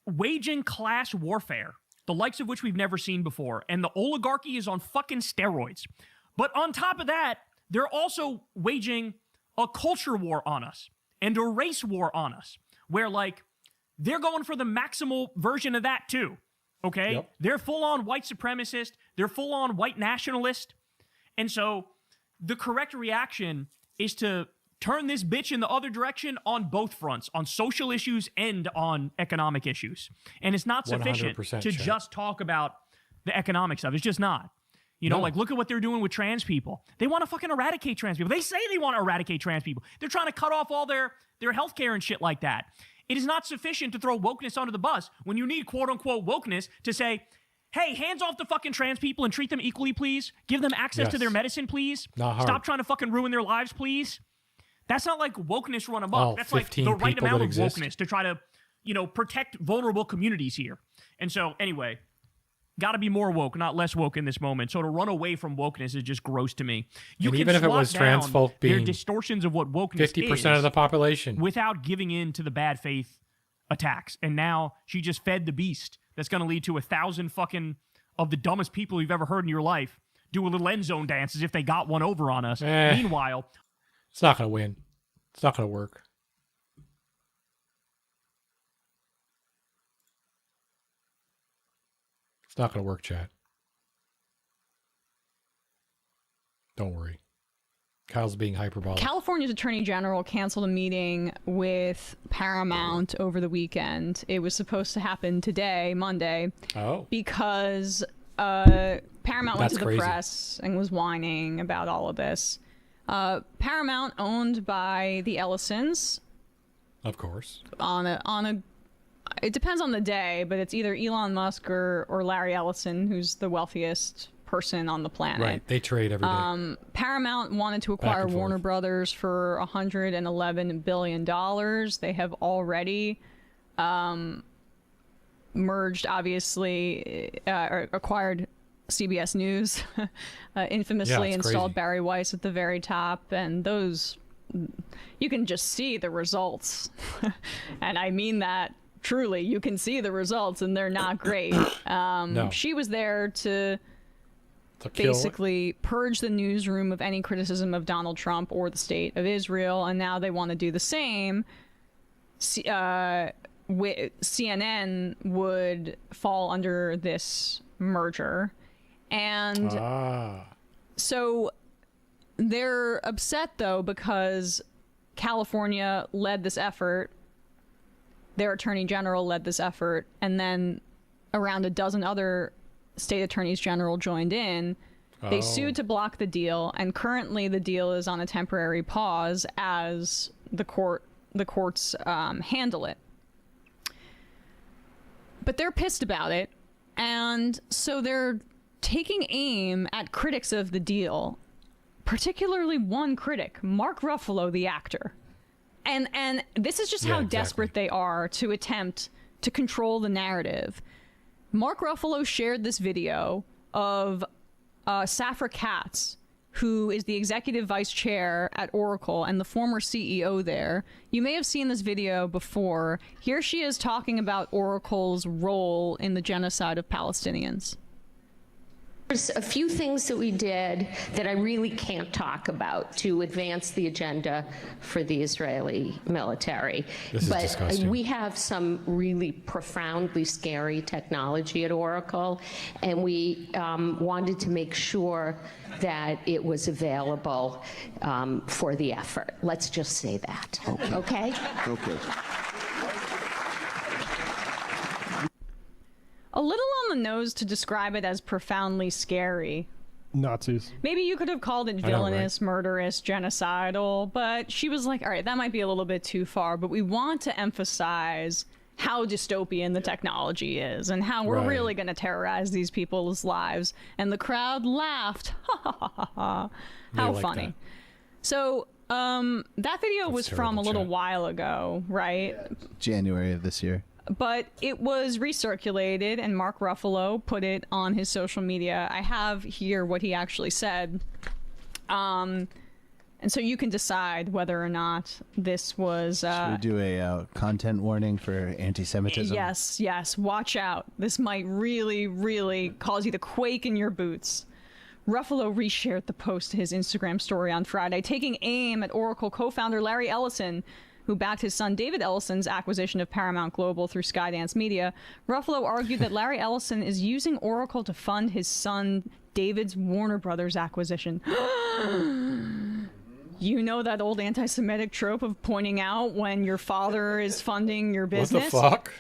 Speaker 12: waging class warfare, the likes of which we've never seen before, and the oligarchy is on fucking steroids. But on top of that, they're also waging a culture war on us and a race war on us, where like they're going for the maximal version of that too. Okay? Yep. They're full-on white supremacist. They're full-on white nationalist. And so the correct reaction is to turn this bitch in the other direction on both fronts, on social issues and on economic issues. And it's not sufficient to just talk about the economics of it. It's just not. Like, look at what they're doing with trans people. They want to fucking eradicate trans people. They say they want to eradicate trans people. They're trying to cut off all their health care and shit like that. It is not sufficient to throw wokeness under the bus when you need quote-unquote wokeness to say, hey, hands off the fucking trans people and treat them equally, please. Give them access to their medicine, please. Stop trying to fucking ruin their lives, please. That's not like wokeness run amok. That's like the right amount of wokeness to try to, protect vulnerable communities here. And so, anyway, got to be more woke, not less woke in this moment. So to run away from wokeness is just gross to me. You can
Speaker 1: even if it was trans folk being
Speaker 12: distortions of what wokeness
Speaker 1: 50% of the population
Speaker 12: without giving in to the bad faith attacks. And now she just fed the beast. That's going to lead to 1,000 fucking of the dumbest people you've ever heard in your life do a little end zone dance as if they got one over on us. Meanwhile,
Speaker 1: it's not going to win. It's not going to work. It's not going to work, chat. Don't worry. Kyle's being hyperbolic.
Speaker 3: California's Attorney General canceled a meeting with Paramount over the weekend. It was supposed to happen today, Monday.
Speaker 1: Oh.
Speaker 3: Because Paramount went to the press and was whining about all of this. Paramount, owned by the Ellisons.
Speaker 1: Of course.
Speaker 3: It depends on the day, but it's either Elon Musk or Larry Ellison, who's the wealthiest person on the planet.
Speaker 1: Right. They trade every day.
Speaker 3: Paramount wanted to acquire Warner Brothers for $111 billion. They have already merged, obviously, acquired CBS News, infamously installed Barry Weiss at the very top, and those, you can just see the results. And I mean that truly. You can see the results, and they're not great. No. She was there to basically purge the newsroom of any criticism of Donald Trump or the state of Israel, and now they want to do the same. CNN would fall under this merger. And so they're upset, though, because California led this effort. Their attorney general led this effort, and then around a dozen other state attorneys general joined in. They sued to block the deal, and currently the deal is on a temporary pause as the courts handle it. But they're pissed about it, and so they're taking aim at critics of the deal, particularly one critic, Mark Ruffalo, the actor. And this is just how desperate they are to attempt to control the narrative. Mark Ruffalo shared this video of Safra Catz, who is the executive vice chair at Oracle and the former CEO there. You may have seen this video before. Here she is talking about Oracle's role in the genocide of Palestinians.
Speaker 4: There's a few things that we did that I really can't talk about to advance the agenda for the Israeli military.
Speaker 1: This is disgusting.
Speaker 4: We have some really profoundly scary technology at Oracle, and we wanted to make sure that it was available for the effort. Let's just say that. Okay?
Speaker 5: Okay.
Speaker 3: A little on the nose to describe it as profoundly scary.
Speaker 23: Nazis.
Speaker 3: Maybe you could have called it villainous, murderous, genocidal, but she was like, all right, that might be a little bit too far, but we want to emphasize how dystopian the technology is and how we're really going to terrorize these people's lives. And the crowd laughed. Ha ha ha ha ha. How funny. That. So that video was from a little while ago, right?
Speaker 24: January of this year.
Speaker 3: But it was recirculated, and Mark Ruffalo put it on his social media. I have here what he actually said. And so you can decide whether or not this was...
Speaker 24: Should we do a content warning for anti-Semitism?
Speaker 3: Yes, yes. Watch out. This might really, really cause you to quake in your boots. Ruffalo reshared the post to his Instagram story on Friday, taking aim at Oracle co-founder Larry Ellison, who backed his son David Ellison's acquisition of Paramount Global through Skydance Media. Ruffalo argued that Larry Ellison is using Oracle to fund his son David's Warner Brothers acquisition. You know that old anti-Semitic trope of pointing out when your father is funding your business?
Speaker 1: What the fuck?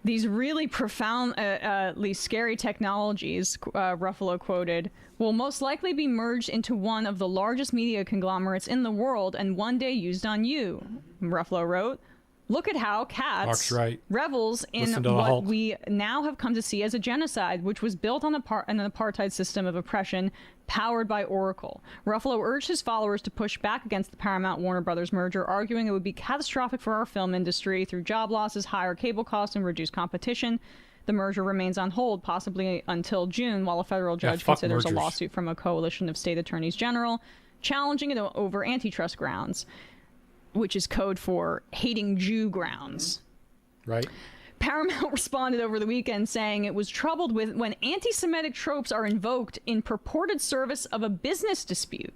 Speaker 3: These really profoundly scary technologies, Ruffalo quoted, will most likely be merged into one of the largest media conglomerates in the world and one day used on you. Ruffalo wrote, look at how Katz revels in what we now have come to see as a genocide, which was built on an apartheid system of oppression powered by Oracle. Ruffalo urged his followers to push back against the Paramount-Warner Brothers merger, arguing it would be catastrophic for our film industry through job losses, higher cable costs, and reduced competition. The merger remains on hold, possibly until June, while a federal judge considers a lawsuit from a coalition of state attorneys general, challenging it over antitrust grounds, which is code for hating Jew grounds.
Speaker 1: Right.
Speaker 3: Paramount responded over the weekend saying it was troubled with when anti-Semitic tropes are invoked in purported service of a business dispute.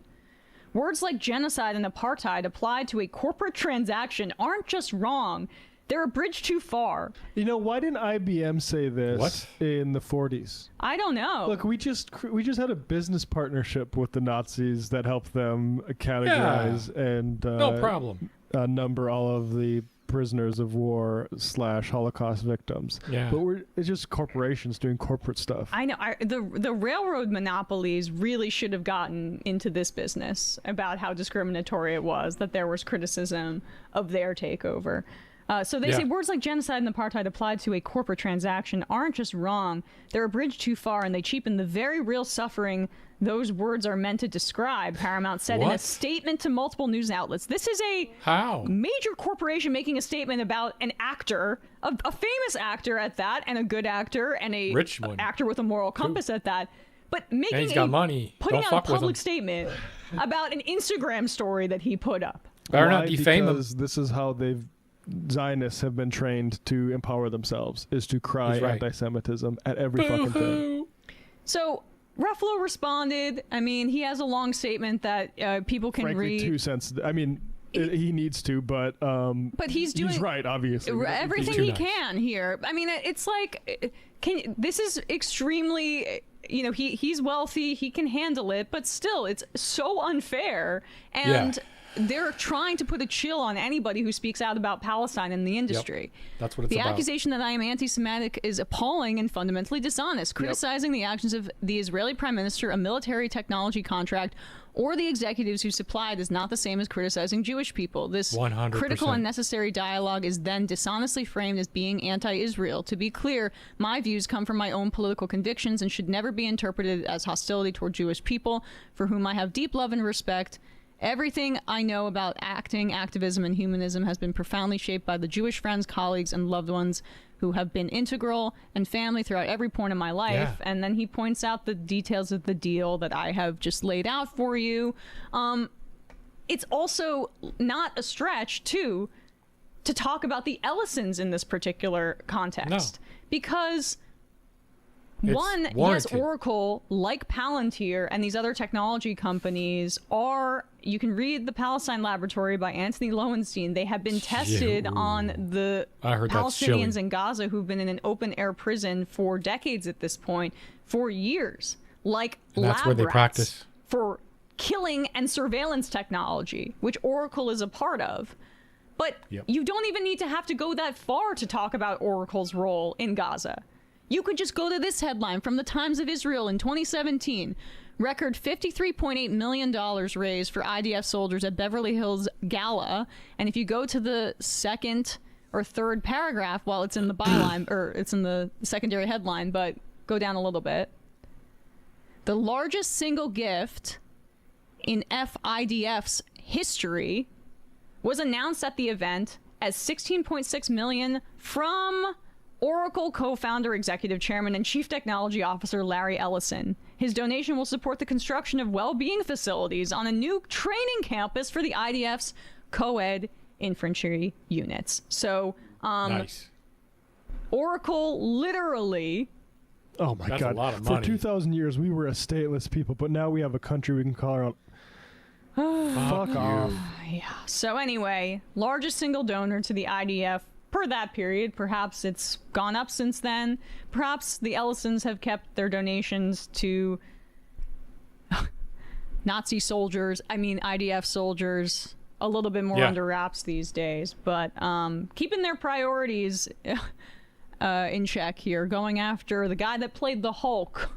Speaker 3: Words like genocide and apartheid applied to a corporate transaction aren't just wrong. They're a bridge too far.
Speaker 23: You know, why didn't IBM say this in the 40s?
Speaker 3: I don't know.
Speaker 23: Look, we just had a business partnership with the Nazis that helped them categorize and
Speaker 1: no problem.
Speaker 23: Number all of the prisoners of war / Holocaust victims.
Speaker 1: Yeah.
Speaker 23: But it's just corporations doing corporate stuff.
Speaker 3: I know. The railroad monopolies really should have gotten into this business about how discriminatory it was, that there was criticism of their takeover. So they say words like genocide and apartheid applied to a corporate transaction aren't just wrong, they're a bridge too far, and they cheapen the very real suffering those words are meant to describe, Paramount said in a statement to multiple news outlets. This is a major corporation making a statement about an actor, a famous actor at that, and a good actor, and a actor with a moral compass at that. But making
Speaker 1: he's got money.
Speaker 3: Putting
Speaker 1: Don't
Speaker 3: out
Speaker 1: fuck
Speaker 3: a
Speaker 1: with
Speaker 3: public
Speaker 1: him.
Speaker 3: statement about an Instagram story that he put up.
Speaker 1: Better not defame him.
Speaker 23: Because this is how Zionists have been trained to empower themselves, is to cry anti-Semitism at every fucking thing.
Speaker 3: So Ruffalo responded. I mean, he has a long statement that people can read.
Speaker 23: 2 cents. I mean, he needs to, but
Speaker 3: he's doing
Speaker 23: he's right, obviously.
Speaker 3: Everything he can here. I mean, it's like, this is extremely, he's wealthy, he can handle it, but still, it's so unfair. And they're trying to put a chill on anybody who speaks out about Palestine in the industry.
Speaker 1: That's what it's about.
Speaker 3: The accusation that I am anti-Semitic is appalling and fundamentally dishonest. Criticizing the actions of the Israeli prime minister, a military technology contract, or the executives who supplied is not the same as criticizing Jewish people. This
Speaker 1: 100%.
Speaker 3: critical and necessary dialogue is then dishonestly framed as being anti-Israel. To be clear, my views come from my own political convictions and should never be interpreted as hostility toward Jewish people, for whom I have deep love and respect. Everything I know about acting, activism, and humanism has been profoundly shaped by the Jewish friends, colleagues, and loved ones who have been integral and family throughout every point of my life.
Speaker 1: Yeah.
Speaker 3: And then he points out the details of the deal that I have just laid out for you. It's also not a stretch, too, to talk about the Ellisons in this particular context.
Speaker 1: No.
Speaker 3: Because One,
Speaker 1: warranted.
Speaker 3: yes, Oracle, like Palantir and these other technology companies are, you can read The Palestine Laboratory by Anthony Lowenstein. They have been tested on the Palestinians in Gaza who've been in an open-air prison for decades at this point, for years, like
Speaker 1: that's where they practice
Speaker 3: for killing and surveillance technology, which Oracle is a part of. But you don't even need to have to go that far to talk about Oracle's role in Gaza. You could just go to this headline from the Times of Israel in 2017. Record $53.8 million raised for IDF soldiers at Beverly Hills Gala. And if you go to the second or third paragraph, well, it's in the byline, or it's in the secondary headline, but go down a little bit. The largest single gift in FIDF's history was announced at the event as $16.6 million from Oracle co-founder, executive chairman, and chief technology officer Larry Ellison. His donation will support the construction of well-being facilities on a new training campus for the IDF's co-ed infantry units. So,
Speaker 1: nice.
Speaker 3: Oracle literally...
Speaker 23: Oh my
Speaker 1: That's
Speaker 23: God!
Speaker 1: a lot of
Speaker 23: For
Speaker 1: money.
Speaker 23: 2,000 years, we were a stateless people, but now we have a country we can call our own. Fuck off.
Speaker 3: Yeah. So anyway, largest single donor to the IDF per that period. Perhaps it's gone up since then. Perhaps the Ellisons have kept their donations to Nazi soldiers, IDF soldiers, a little bit more under wraps these days. But keeping their priorities in check here, going after the guy that played the Hulk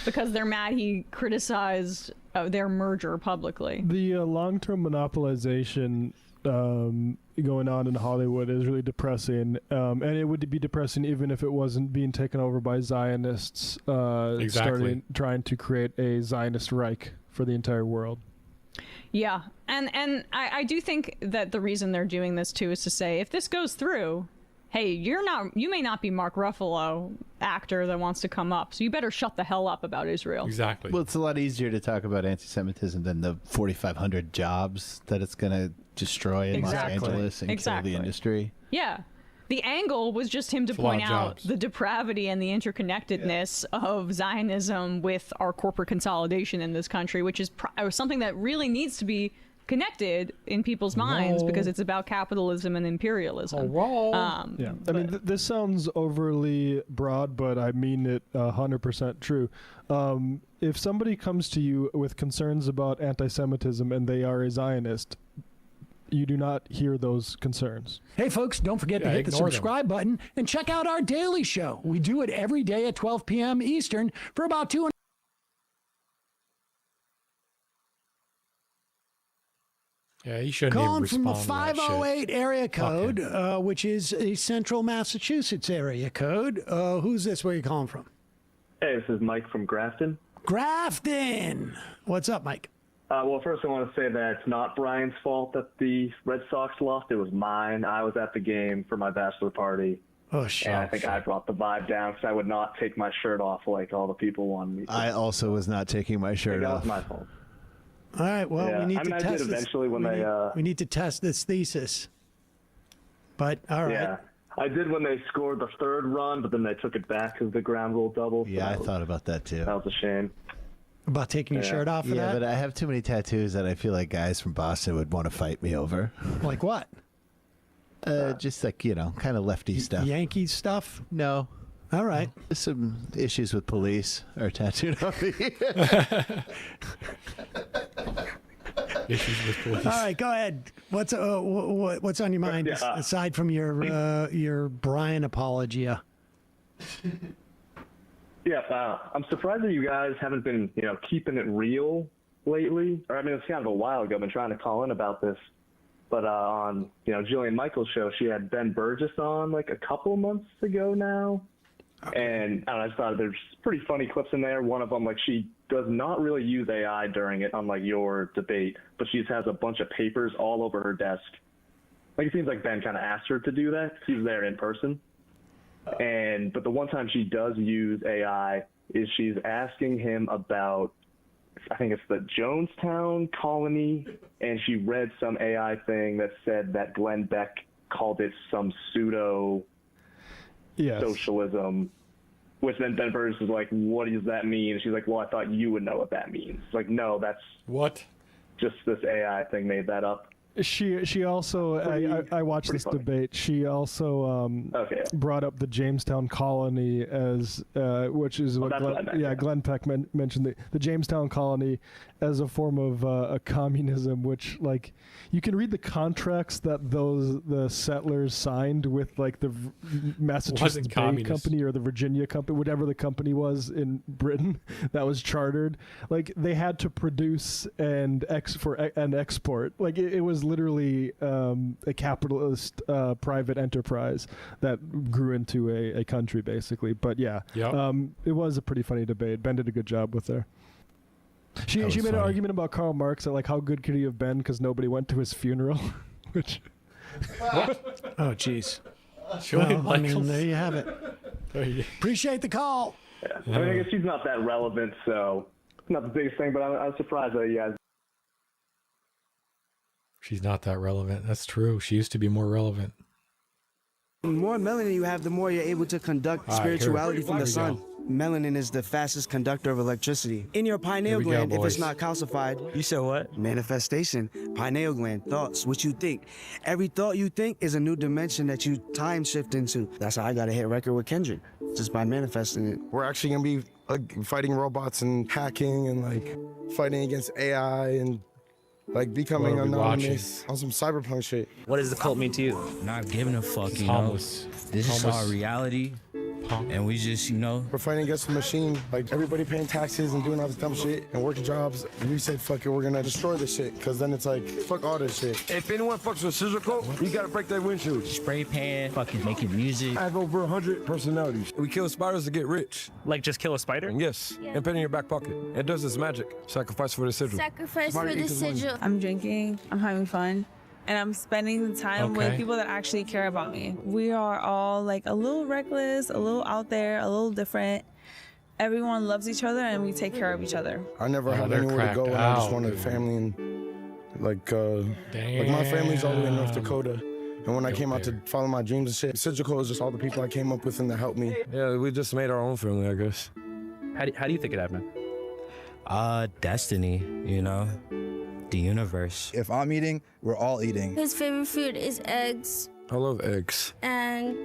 Speaker 3: because they're mad he criticized their merger publicly.
Speaker 23: The long-term monopolization going on in Hollywood is really depressing, and it would be depressing even if it wasn't being taken over by Zionists trying to create a Zionist Reich for the entire world.
Speaker 3: Yeah, and I do think that the reason they're doing this too is to say, if this goes through, hey, you may not be Mark Ruffalo, actor that wants to come up, so you better shut the hell up about Israel.
Speaker 1: Exactly.
Speaker 24: Well, it's a lot easier to talk about anti-Semitism than the 4,500 jobs that it's going to destroy in Los Angeles and kill the industry.
Speaker 3: Yeah. The angle was just him to point out the depravity and the interconnectedness of Zionism with our corporate consolidation in this country, which is something that really needs to be connected in people's minds because it's about capitalism and imperialism.
Speaker 23: This sounds overly broad, but I mean it 100% true. If somebody comes to you with concerns about anti-Semitism and they are a Zionist, you do not hear those concerns.
Speaker 5: Hey, folks, don't forget to hit the subscribe button and check out our daily show. We do it every day at 12 p.m. Eastern for about 2
Speaker 1: Yeah, he shouldn't
Speaker 5: calling
Speaker 1: even
Speaker 5: from
Speaker 1: respond
Speaker 5: the
Speaker 1: to that
Speaker 5: 508
Speaker 1: shit.
Speaker 5: area code, which is a central Massachusetts area code. Who's this? Where are you calling from?
Speaker 6: Hey, this is Mike from Grafton.
Speaker 5: Grafton. What's up, Mike?
Speaker 6: Well, first I want to say that it's not Brian's fault that the Red Sox lost. It was mine. I was at the game for my bachelor party.
Speaker 5: Oh, shit.
Speaker 6: And I think I brought the vibe down because I would not take my shirt off like all the people wanted me to.
Speaker 24: I also was not taking my shirt off.
Speaker 6: That was my fault.
Speaker 5: All right, well,
Speaker 6: Yeah,
Speaker 5: we need
Speaker 6: I
Speaker 5: to
Speaker 6: mean, I
Speaker 5: test
Speaker 6: did
Speaker 5: this.
Speaker 6: eventually when
Speaker 5: we need to test this thesis. But, all right.
Speaker 6: Yeah, I did when they scored the third run, but then they took it back because the ground rule double. So
Speaker 24: Yeah, I thought about that too.
Speaker 6: That was a shame.
Speaker 5: About taking your shirt off for
Speaker 24: yeah,
Speaker 5: that?
Speaker 24: but I have too many tattoos that I feel like guys from Boston would want to fight me over.
Speaker 5: Like what?
Speaker 24: Just like, kind of lefty stuff.
Speaker 5: Yankees stuff?
Speaker 24: No.
Speaker 5: All right.
Speaker 24: There's some issues with police are tattooed on me.
Speaker 1: Issues with police.
Speaker 5: All right, go ahead. What's on your mind aside from your Brian apologia?
Speaker 6: Yeah, I'm surprised that you guys haven't been, keeping it real lately. Or I mean, it's kind of a while ago. I've been trying to call in about this, but on Jillian Michaels' show, she had Ben Burgess on like a couple of months ago now, and I just thought there's pretty funny clips in there. One of them, like she does not really use AI during it, unlike your debate, but she just has a bunch of papers all over her desk. Like it seems like Ben kind of asked her to do that. She's there in person. But the one time she does use AI is she's asking him about, I think it's the Jonestown colony, and she read some AI thing that said that Glenn Beck called it some pseudo socialism. Which then Ben Burgess is like, what does that mean? And she's like, well, I thought you would know what that means. It's like, no, that's
Speaker 1: what?
Speaker 6: Just this AI thing made that up.
Speaker 23: She also I watched this debate. She also brought up the Jamestown colony as which is what Glenn Peck mentioned the Jamestown colony as a form of a communism, which like you can read the contracts that the settlers signed with like the Massachusetts Bay Company or the Virginia Company, whatever the company was in Britain that was chartered. Like they had to produce and export. Like it was literally a capitalist private enterprise that grew into a country basically. But yeah, it was a pretty funny debate. Ben did a good job with her. She made an argument about Karl Marx and like how good could he have been because nobody went to his funeral, which.
Speaker 5: What? Oh, jeez.
Speaker 1: Well,
Speaker 5: I mean, there you have it. Appreciate the call.
Speaker 6: Yeah. I mean, I guess she's not that relevant, so it's not the biggest thing. But I was surprised that you guys.
Speaker 1: She's not that relevant. That's true. She used to be more relevant.
Speaker 2: The more melanin you have, the more you're able to conduct spirituality from the sun. Melanin is the fastest conductor of electricity. In your pineal gland, if it's not calcified. You said what? Manifestation. Pineal gland. Thoughts. What you think. Every thought you think is a new dimension that you time shift into. That's how I got a hit record with Kendrick. Just by manifesting it.
Speaker 7: We're actually going to be like fighting robots and hacking and like fighting against AI and like becoming anonymous on some cyberpunk shit.
Speaker 8: What does the cult mean to you?
Speaker 9: Not giving a fuck, you know. This is our reality. And we just, you know.
Speaker 7: We're fighting against the machine. Like everybody paying taxes and doing all this dumb shit and working jobs. And we said, fuck it, we're gonna destroy this shit. Because then it's like, fuck all this shit.
Speaker 25: If anyone fucks with scissor coat, you gotta break their windshield.
Speaker 9: Spray pan, fucking making music.
Speaker 25: I have over 100 personalities. We kill spiders to get rich.
Speaker 8: Like just kill a spider?
Speaker 25: Yes. And put it in your back pocket. It does its magic. Sacrifice for the sigil.
Speaker 26: Sacrifice for the sigil. I'm drinking. I'm having fun. And I'm spending the time with people that actually care about me. We are all like a little reckless, a little out there, a little different. Everyone loves each other and we take care of each other.
Speaker 7: I never had anywhere to go and I just wanted a family and like my family's all the way in North Dakota. And when I came out to follow my dreams and shit, Sigil is just all the people I came up with and that helped me.
Speaker 25: Yeah, we just made our own family, I guess.
Speaker 8: How do you think it happened?
Speaker 9: Destiny, you know. The universe.
Speaker 27: If I'm eating, we're all eating.
Speaker 26: His favorite food is eggs.
Speaker 25: I love eggs.
Speaker 26: And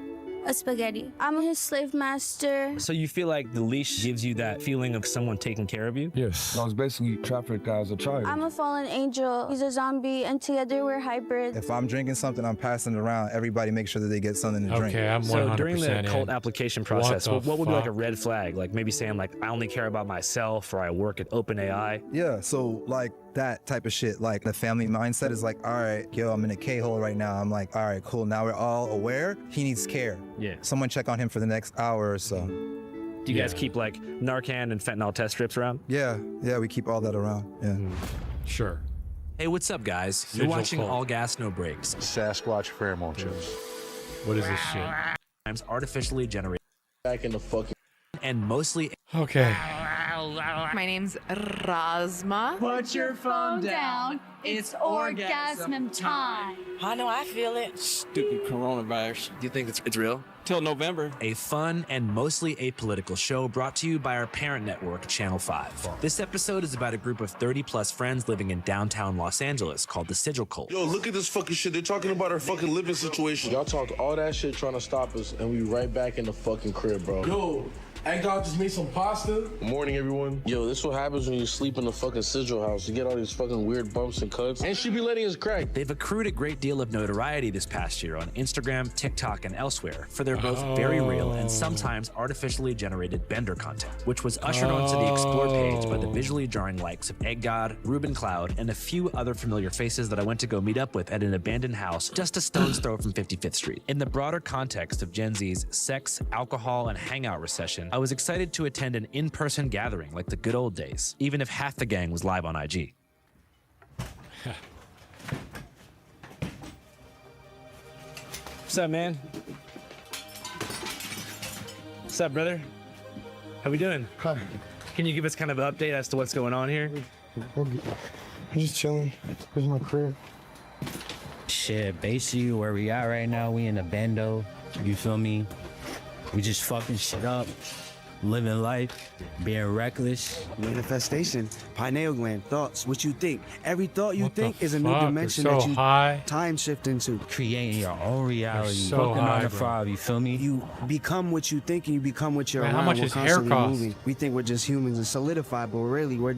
Speaker 26: a spaghetti. I'm his slave master.
Speaker 8: So you feel like the leash gives you that feeling of someone taking care of you?
Speaker 25: Yes. I was basically trafficked as a child.
Speaker 26: I'm a fallen angel. He's a zombie, and together we're hybrids.
Speaker 27: If I'm drinking something, I'm passing it around. Everybody make sure that they get something to drink.
Speaker 1: Okay, I'm 100%
Speaker 8: So during the cult
Speaker 1: in.
Speaker 8: application process, what would be like a red flag? Like maybe saying like, I only care about myself or I work at OpenAI?
Speaker 27: Yeah, so like that type of shit, like the family mindset is like, all right, yo, I'm in a K-hole right now. I'm like, all right, cool. Now we're all aware. He needs care.
Speaker 8: Yeah.
Speaker 27: Someone check on him for the next hour or so.
Speaker 8: Do you guys keep like Narcan and fentanyl test strips around?
Speaker 27: Yeah, we keep all that around. Yeah.
Speaker 1: Sure.
Speaker 28: Hey, what's up, guys? You're watching All Gas, No Brakes.
Speaker 29: Sasquatch pheromone chips.
Speaker 1: What is this shit?
Speaker 28: Times artificially generated.
Speaker 29: Back in the fucking.
Speaker 28: And mostly.
Speaker 1: Okay.
Speaker 30: My name's Razma.
Speaker 31: Put your phone down. It's orgasm time.
Speaker 30: I know, I feel it.
Speaker 28: Stupid coronavirus. Do you think it's real? Till November. A fun and mostly apolitical show brought to you by our parent network, Channel 5. This episode is about a group of 30-plus friends living in downtown Los Angeles called the Sigil Cult.
Speaker 29: Yo, look at this fucking shit. They're talking about our fucking living situation. Y'all talked all that shit trying to stop us, and we right back in the fucking crib, bro. Yo. Agdog just made some pasta. Good morning, everyone. Yo, this what happens when you sleep in the fucking Sigil house. You get all these fucking weird bumps and cuts. And she be letting us crack.
Speaker 28: They've accrued a great deal of notoriety this past year on Instagram, TikTok, and elsewhere for their both very real and sometimes artificially generated Bender content, which was ushered onto the Explore page by the visually jarring likes of Egg God, Ruben Cloud, and a few other familiar faces that I went to go meet up with at an abandoned house just a stone's throw from 55th Street. In the broader context of Gen Z's sex, alcohol, and hangout recession, I was excited to attend an in-person gathering like the good old days, even if half the gang was live on IG. What's up, man? What's up, brother? How we doing?
Speaker 7: Hi.
Speaker 8: Can you give us kind of an update as to what's going on here?
Speaker 7: I'm just chilling. Here's my crib.
Speaker 9: Shit, basically where we at right now, we in a bando. You feel me? We just fucking shit up. living life, being reckless.
Speaker 2: Manifestation, pineal gland, thoughts, what you think. Every thought you think is a new
Speaker 1: fuck?
Speaker 2: dimension
Speaker 1: You're
Speaker 2: that
Speaker 1: so
Speaker 2: you
Speaker 1: high.
Speaker 2: time shift into.
Speaker 9: Creating your own reality.
Speaker 1: so
Speaker 9: Fucking
Speaker 1: high,
Speaker 9: 9 to
Speaker 1: bro.
Speaker 9: 5, you feel me?
Speaker 2: You become what you think and you become what you're
Speaker 1: Man, how
Speaker 2: around.
Speaker 1: much
Speaker 2: We're
Speaker 1: his hair
Speaker 2: constantly
Speaker 1: cost?
Speaker 2: moving. We think we're just humans and solidified, but really we're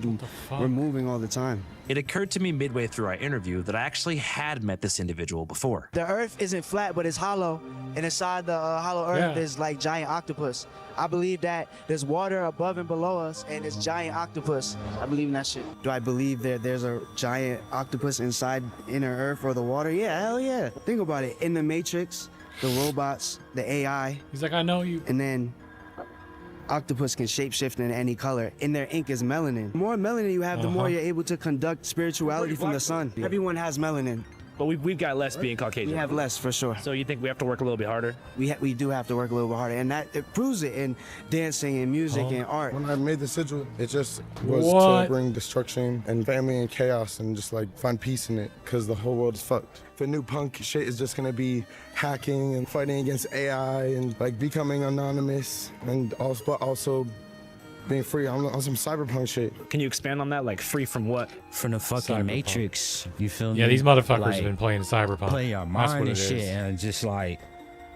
Speaker 2: moving all the time.
Speaker 28: It occurred to me midway through our interview that I actually had met this individual before.
Speaker 2: The earth isn't flat, but it's hollow. And inside the hollow earth, there's like giant octopus. I believe that there's water above and below us, and it's giant octopus. I believe in that shit. Do I believe that there's a giant octopus inside inner earth or the water? Yeah, hell yeah. Think about it. In the Matrix, the robots, the AI.
Speaker 1: He's like, I know you.
Speaker 2: And then octopus can shapeshift in any color. In their ink is melanin. The more melanin you have, the more you're able to conduct spirituality from the sun. Everyone has melanin.
Speaker 8: But we've got less being Caucasian.
Speaker 2: We have less, for sure.
Speaker 8: So you think we have to work a little bit harder?
Speaker 2: We do have to work a little bit harder, and that it proves it in dancing and music and art.
Speaker 7: When I made the sigil, it just was to bring destruction and family and chaos and just like find peace in it, because the whole world is fucked. The new punk shit is just gonna be hacking and fighting against AI and like becoming anonymous and also being free on some cyberpunk shit.
Speaker 8: Can you expand on that? Like free from what?
Speaker 9: From the fucking
Speaker 1: Cyberpunk.
Speaker 9: Matrix. You feel me?
Speaker 1: Yeah, these motherfuckers
Speaker 9: Like,
Speaker 1: have been playing Cyberpunk.
Speaker 9: Play your
Speaker 1: That's
Speaker 9: mind
Speaker 1: what
Speaker 9: and
Speaker 1: it
Speaker 9: shit
Speaker 1: is.
Speaker 9: and just like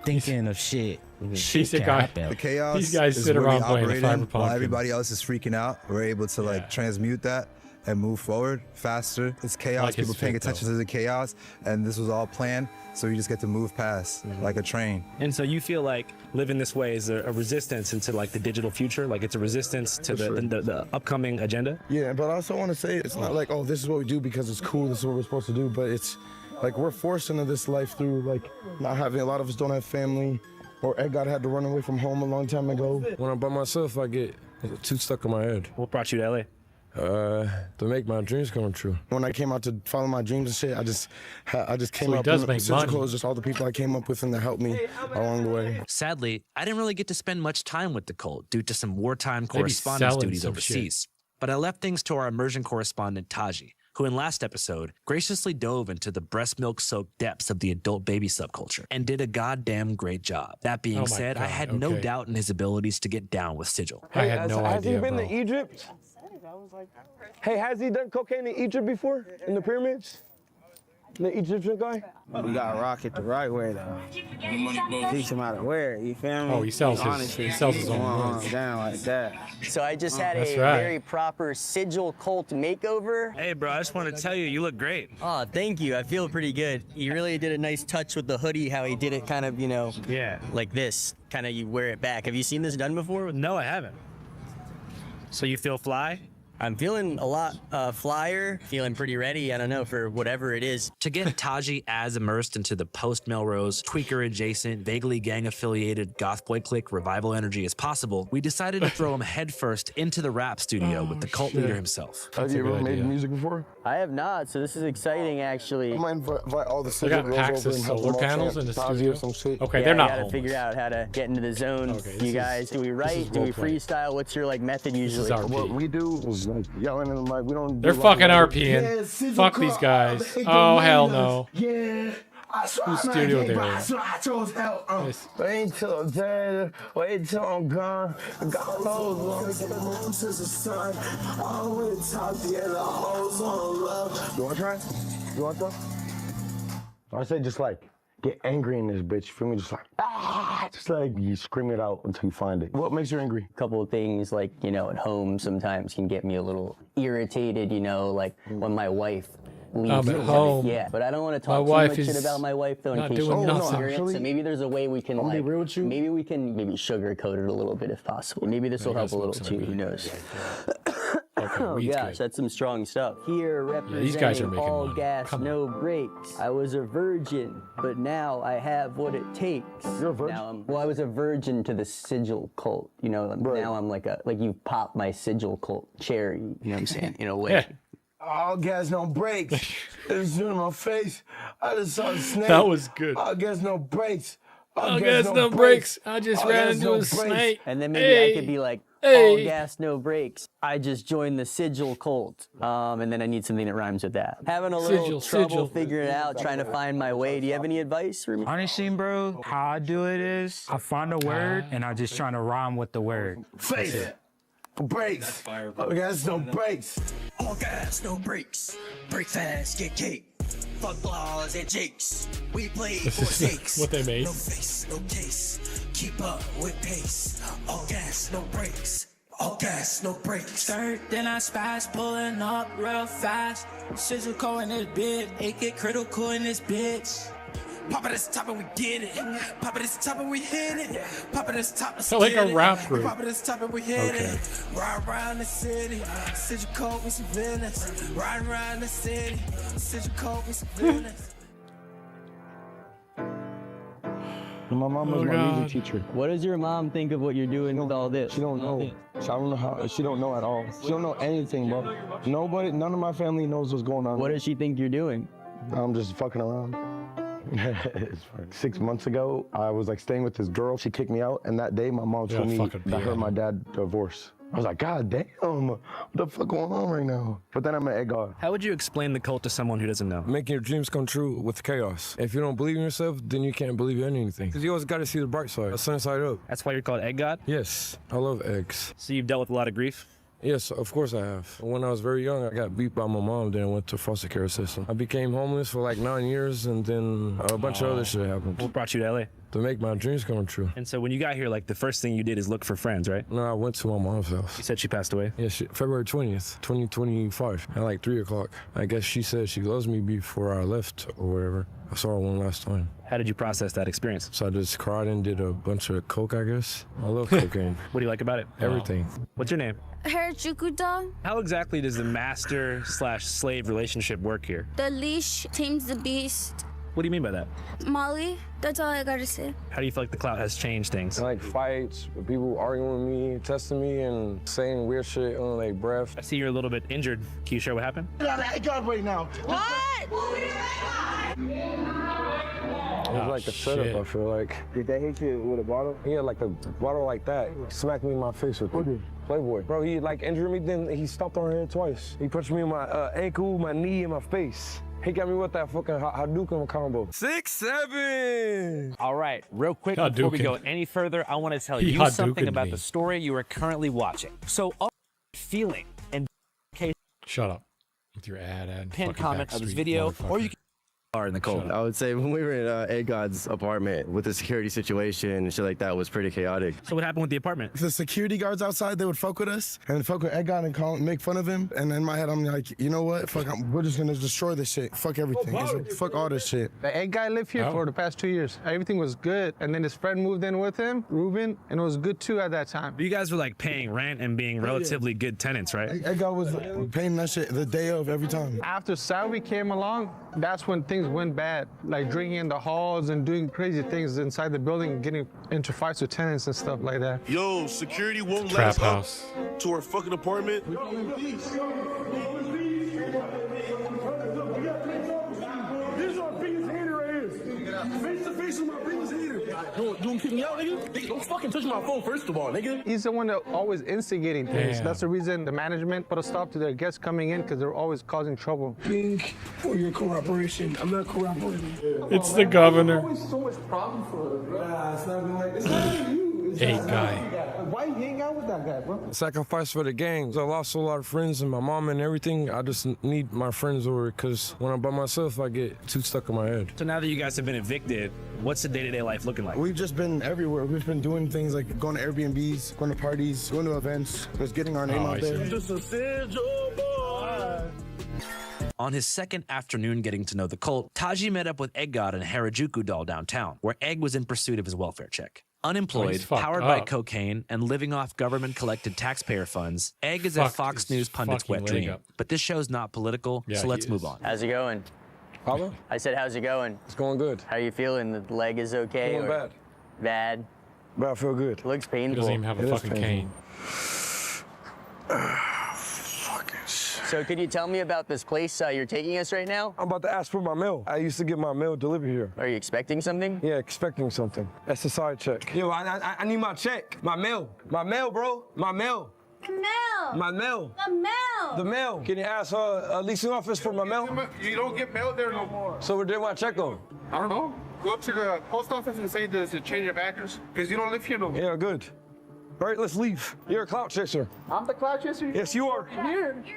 Speaker 9: thinking of shit.
Speaker 1: He's a
Speaker 9: can
Speaker 1: guy.
Speaker 9: happen.
Speaker 27: The chaos
Speaker 1: These guys
Speaker 27: is
Speaker 1: sit
Speaker 27: where
Speaker 1: around
Speaker 27: we
Speaker 1: playing
Speaker 27: operate
Speaker 1: the
Speaker 27: in,
Speaker 1: Cyberpunk
Speaker 27: while
Speaker 1: and-
Speaker 27: everybody else is freaking out. We're able to like transmute that and move forward faster. It's chaos.
Speaker 1: Like his
Speaker 27: People paying
Speaker 1: fit,
Speaker 27: attention to the chaos, and this was all planned. So you just get to move past like a train.
Speaker 8: And so you feel like living this way is a resistance into like the digital future? Like it's a resistance to the upcoming agenda?
Speaker 7: Yeah, but I also want to say it's not like, oh, this is what we do because it's cool, this is what we're supposed to do, but it's like we're forced into this life through like not having, a lot of us don't have family, or Ed had to run away from home a long time ago.
Speaker 25: When I'm by myself, I get too stuck in my head.
Speaker 8: What brought you to LA?
Speaker 25: To make my dreams come true.
Speaker 7: When I came out to follow my dreams and shit, I just came
Speaker 1: So he
Speaker 7: up.
Speaker 1: does
Speaker 7: and
Speaker 1: make
Speaker 7: Surgical
Speaker 1: money.
Speaker 7: is just all the people I came up with and that helped me along the way.
Speaker 28: Sadly, I didn't really get to spend much time with the cult due to some wartime
Speaker 1: They be
Speaker 28: correspondence
Speaker 1: selling
Speaker 28: duties
Speaker 1: some
Speaker 28: overseas. But I left things to our immersion correspondent Taji, who in last episode graciously dove into the breast milk soaked depths of the adult baby subculture and did a goddamn great job. That being
Speaker 1: Oh my
Speaker 28: said, I
Speaker 1: God,
Speaker 28: had no
Speaker 1: okay.
Speaker 28: doubt in his abilities to get down with Sigil.
Speaker 1: I had no
Speaker 29: Has he
Speaker 1: idea,
Speaker 29: been
Speaker 1: bro.
Speaker 29: to Egypt? Hey, has he done cocaine in Egypt before? In the pyramids? The Egyptian guy?
Speaker 2: We gotta rock it the right way, though. Teach him how to wear it, you feel me?
Speaker 1: Oh, he sells his-
Speaker 2: Honestly,
Speaker 1: he sells his own
Speaker 2: arms
Speaker 1: words.
Speaker 2: down like that.
Speaker 10: So I just had
Speaker 1: That's
Speaker 10: a
Speaker 1: right.
Speaker 10: very proper sigil cult makeover.
Speaker 8: Hey, bro, I just want to tell you, you look great.
Speaker 10: Oh, thank you. I feel pretty good. He really did a nice touch with the hoodie, how he did it kind of,
Speaker 8: Yeah.
Speaker 10: like this. Kind of you wear it back. Have you seen this done before?
Speaker 8: No, I haven't. So you feel fly?
Speaker 10: I'm feeling a lot flyer, feeling pretty ready, I don't know, for whatever it is.
Speaker 28: To get Taji as immersed into the post-Melrose, tweaker-adjacent, vaguely gang-affiliated goth boy clique revival energy as possible, we decided to throw him headfirst into the rap studio with the cult leader himself.
Speaker 7: Have you ever made music before?
Speaker 10: I have not, so this is exciting, actually.
Speaker 7: I might invite all the
Speaker 1: They got
Speaker 7: girls
Speaker 1: packs
Speaker 7: over
Speaker 1: of
Speaker 7: and help
Speaker 1: solar
Speaker 7: them all
Speaker 1: panels
Speaker 7: chant
Speaker 1: in the
Speaker 7: Tazi
Speaker 1: studio?
Speaker 7: or some shit.
Speaker 1: Okay,
Speaker 10: Yeah,
Speaker 1: they're
Speaker 10: I
Speaker 1: not
Speaker 10: gotta
Speaker 1: homeless.
Speaker 10: figure out how to get into the zone.
Speaker 1: Okay, this
Speaker 10: You
Speaker 1: is-
Speaker 10: guys, do we
Speaker 1: this
Speaker 10: write?
Speaker 1: is
Speaker 10: Do we
Speaker 1: roleplay.
Speaker 10: freestyle? What's your method usually?
Speaker 1: This is RP.
Speaker 7: What we do is like yelling in the mic. We don't.
Speaker 1: They're
Speaker 7: do
Speaker 1: fucking
Speaker 7: like-
Speaker 1: RPing. Fuck these guys. Oh, hell no.
Speaker 7: Yeah.
Speaker 1: Whose studio they're in?
Speaker 7: Yes. Wait till I'm dead. Wait till I'm gone. Got clothes on. You want to try? You want some? I say just like get angry in this bitch. You feel me? Just like just like you scream it out until you find it. What makes you angry?
Speaker 10: A couple of things like, at home sometimes can get me a little irritated, like when my wife leaves.
Speaker 1: At home.
Speaker 10: Yeah, but I don't want to
Speaker 1: My
Speaker 10: talk too
Speaker 1: wife
Speaker 10: much shit
Speaker 1: is
Speaker 10: about my wife though in
Speaker 1: not
Speaker 10: case
Speaker 1: doing
Speaker 10: you
Speaker 1: nothing.
Speaker 10: experience it. Maybe there's a way we can
Speaker 7: I'm gonna be real with you.
Speaker 10: maybe we can sugarcoat it a little bit if possible. Maybe this will help a little too, who knows. Oh
Speaker 1: weed's
Speaker 10: gosh, that's some strong stuff. Here representing
Speaker 1: these guys are making
Speaker 10: all
Speaker 1: money.
Speaker 10: gas,
Speaker 1: Come
Speaker 10: no brakes. I was a virgin, but now I have what it takes.
Speaker 7: You're a virgin?
Speaker 10: Now I was a virgin to the sigil cult. Now I'm like you popped my sigil cult cherry. You know what I'm saying? In a way.
Speaker 1: Yeah.
Speaker 7: All gas, no brakes. It was in my face. I just saw a snake.
Speaker 1: That was good.
Speaker 7: All gas, no brakes.
Speaker 1: All gas, no brakes. I just ran into a snake.
Speaker 10: And then maybe I could be like, all gas, no brakes. I just joined the sigil cult. And then I need something that rhymes with that. Having a little trouble figuring it out, trying to find my way. Do you have any advice for me?
Speaker 11: Honestly, bro, how I do it is I find a word and I just trying to rhyme with the word.
Speaker 29: Faith. Brakes. All gas, no brakes.
Speaker 13: All gas, no brakes. Break fast, get cake. Fuck laws and jakes. We play for stakes.
Speaker 1: What they made.
Speaker 13: No face, no case. Keep up with pace. All gas, no brakes. All gas, no brakes.
Speaker 14: Skirt, then I spaz, pulling up real fast. Physical in this bitch, it get critical in this bitch. Pop it at the top and we get it. Pop it at the top and we hit it. Pop it at the top and
Speaker 1: so like a rap group.
Speaker 13: Pop it at the top and we hit it. Ride around the city, sit your coat with some villains. Ride around the city, sit your coat with some villains.
Speaker 7: My mom was my music teacher.
Speaker 10: What does your mom think of what you're doing with all this?
Speaker 7: She don't know. I don't know how. She don't know at all. She don't know anything, bro. Nobody, none of my family knows what's going on.
Speaker 10: What does she think you're doing?
Speaker 7: I'm just fucking around. 6 months ago, I was like staying with this girl. She kicked me out, and that day my mom told me that her and my dad divorced. I was like, God damn, what the fuck going on right now? But then I met Edgar.
Speaker 8: How would you explain the cult to someone who doesn't know?
Speaker 25: Making your dreams come true with chaos. If you don't believe in yourself, then you can't believe in anything. Because you always got to see the bright side, the sun side up.
Speaker 8: That's why you're called Egg God?
Speaker 25: Yes, I love eggs.
Speaker 8: So you've dealt with a lot of grief?
Speaker 25: Yes, of course I have. When I was very young, I got beat by my mom, then I went to foster care system. I became homeless for like 9 years, and then a bunch of other shit happened.
Speaker 8: What brought you to LA?
Speaker 25: To make my dreams come true.
Speaker 8: And so when you got here, like the first thing you did is look for friends, right?
Speaker 25: No, I went to my mom's house.
Speaker 8: You said she passed away?
Speaker 25: Yeah, February 20th, 2025, at like 3 o'clock. I guess she said she loves me before I left or whatever. I saw her one last time.
Speaker 8: How did you process that experience?
Speaker 25: So I just cried and did a bunch of coke, I guess. I love cocaine.
Speaker 8: What do you like about it?
Speaker 25: Everything.
Speaker 8: What's your name?
Speaker 31: Harajuku-do.
Speaker 8: How exactly does the master/slave relationship work here?
Speaker 31: The leash tames the beast.
Speaker 8: What do you mean by that?
Speaker 31: Molly, that's all I gotta say.
Speaker 8: How do you feel like the clout has changed things?
Speaker 25: Like fights, people arguing with me, testing me, and saying weird shit on their breath.
Speaker 8: I see you're a little bit injured. Can you share what happened?
Speaker 29: Get out of that God right now.
Speaker 31: What?
Speaker 25: It was like a setup, I feel like.
Speaker 7: Did they hit you with a bottle?
Speaker 25: He had like a bottle like that. He smacked me in my face with it. Playboy. Bro, he like injured me, then he stomped on her head twice. He punched me in my ankle, my knee, and my face. He got me with that fucking Hadouken combo.
Speaker 28: 6'7". All right, real quick, before we
Speaker 1: Hadouken.
Speaker 28: go any further, I want to tell you something about the story you are currently watching. So, all feeling and case.
Speaker 1: Shut up with your ad.
Speaker 28: Pin
Speaker 1: fucking
Speaker 28: comment of this
Speaker 1: Backstreet
Speaker 28: video,
Speaker 1: motherfucker.
Speaker 28: or you can are in the cold.
Speaker 15: I would say when we were in Ed God's apartment with the security situation and shit like that was pretty chaotic.
Speaker 8: So what happened with the apartment?
Speaker 7: The security guards outside, they would fuck with us and fuck with Ed God and make fun of him. And in my head, I'm like, you know what? Fuck, we're just gonna destroy this shit. Fuck everything. Fuck all this shit.
Speaker 23: The Ed guy lived here for the past 2 years. Everything was good. And then his friend moved in with him, Ruben, and it was good too at that time.
Speaker 8: You guys were like paying rent and being relatively good tenants, right?
Speaker 7: Ed God was paying that shit the day of every time.
Speaker 23: After Salvi came along, that's when things went bad. Like drinking in the halls and doing crazy things inside the building, getting into fights with tenants and stuff like that.
Speaker 29: Yo, security won't
Speaker 1: Trap
Speaker 29: let
Speaker 1: house.
Speaker 29: us up to our fucking apartment. This is our biggest hater right here. Face to face with my biggest hater. Don't kick me out, nigga. Don't fucking touch my phone, first of all, nigga.
Speaker 23: He's the one that always instigating things.
Speaker 1: Damn.
Speaker 23: That's the reason the management put a stop to their guests coming in, because they're always causing trouble.
Speaker 29: Thank for your cooperation. I'm not cooperating.
Speaker 1: It's the governor.
Speaker 29: Always so much problem for us, bro. Nah, it's not even like this. It's not even you. It's
Speaker 1: Hey,
Speaker 29: just
Speaker 1: guy.
Speaker 23: Why you hang out with that guy, bro?
Speaker 25: Sacrifice for the gangs. I lost a lot of friends and my mom and everything. I just need my friends over because when I'm by myself, I get too stuck in my head.
Speaker 8: So now that you guys have been evicted, what's the day-to-day life looking like?
Speaker 7: We've just been everywhere. We've been doing things like going to Airbnbs, going to parties, going to events, just getting our name out there.
Speaker 29: Just a sigil boy.
Speaker 28: On his second afternoon getting to know the cult, Taji met up with Egg God and Harajuku doll downtown, where Egg was in pursuit of his welfare check. Unemployed,
Speaker 1: he's fucked
Speaker 28: powered by
Speaker 1: up.
Speaker 28: cocaine, and living off government-collected taxpayer funds, Egg is a
Speaker 1: Fucked
Speaker 28: Fox
Speaker 1: his
Speaker 28: News pundit's
Speaker 1: fucking
Speaker 28: wet
Speaker 1: leg
Speaker 28: dream.
Speaker 1: up.
Speaker 28: But this show's not political,
Speaker 1: Yeah,
Speaker 28: so
Speaker 1: he
Speaker 28: let's
Speaker 1: is.
Speaker 28: move on.
Speaker 10: How's it going?
Speaker 25: Hello?
Speaker 10: I said, how's it going?
Speaker 25: It's going good.
Speaker 10: How you feeling? The leg is okay?
Speaker 25: Going bad.
Speaker 10: Bad?
Speaker 25: But I feel good.
Speaker 10: Looks
Speaker 1: He
Speaker 10: painful.
Speaker 1: doesn't even have a
Speaker 25: It is
Speaker 1: fucking cane.
Speaker 25: Fucking shit.
Speaker 10: So could you tell me about this place you're taking us right now?
Speaker 25: I'm about to ask for my mail. I used to get my mail delivered here.
Speaker 10: Are you expecting something?
Speaker 25: Yeah, expecting something. That's a side check. Yo, I need my check. My mail, bro. My mail.
Speaker 31: The mail.
Speaker 25: My mail.
Speaker 31: The mail.
Speaker 25: The mail. Can you ask leasing office for my mail?
Speaker 3: You don't get mail there no more.
Speaker 25: So where did my check go?
Speaker 3: I don't know. Go up to the post office and say there's a change of address, because you don't live here no more.
Speaker 25: Yeah, good. All right, let's leave. You're a clout chaser.
Speaker 3: I'm the clout chaser?
Speaker 25: Yes, you are.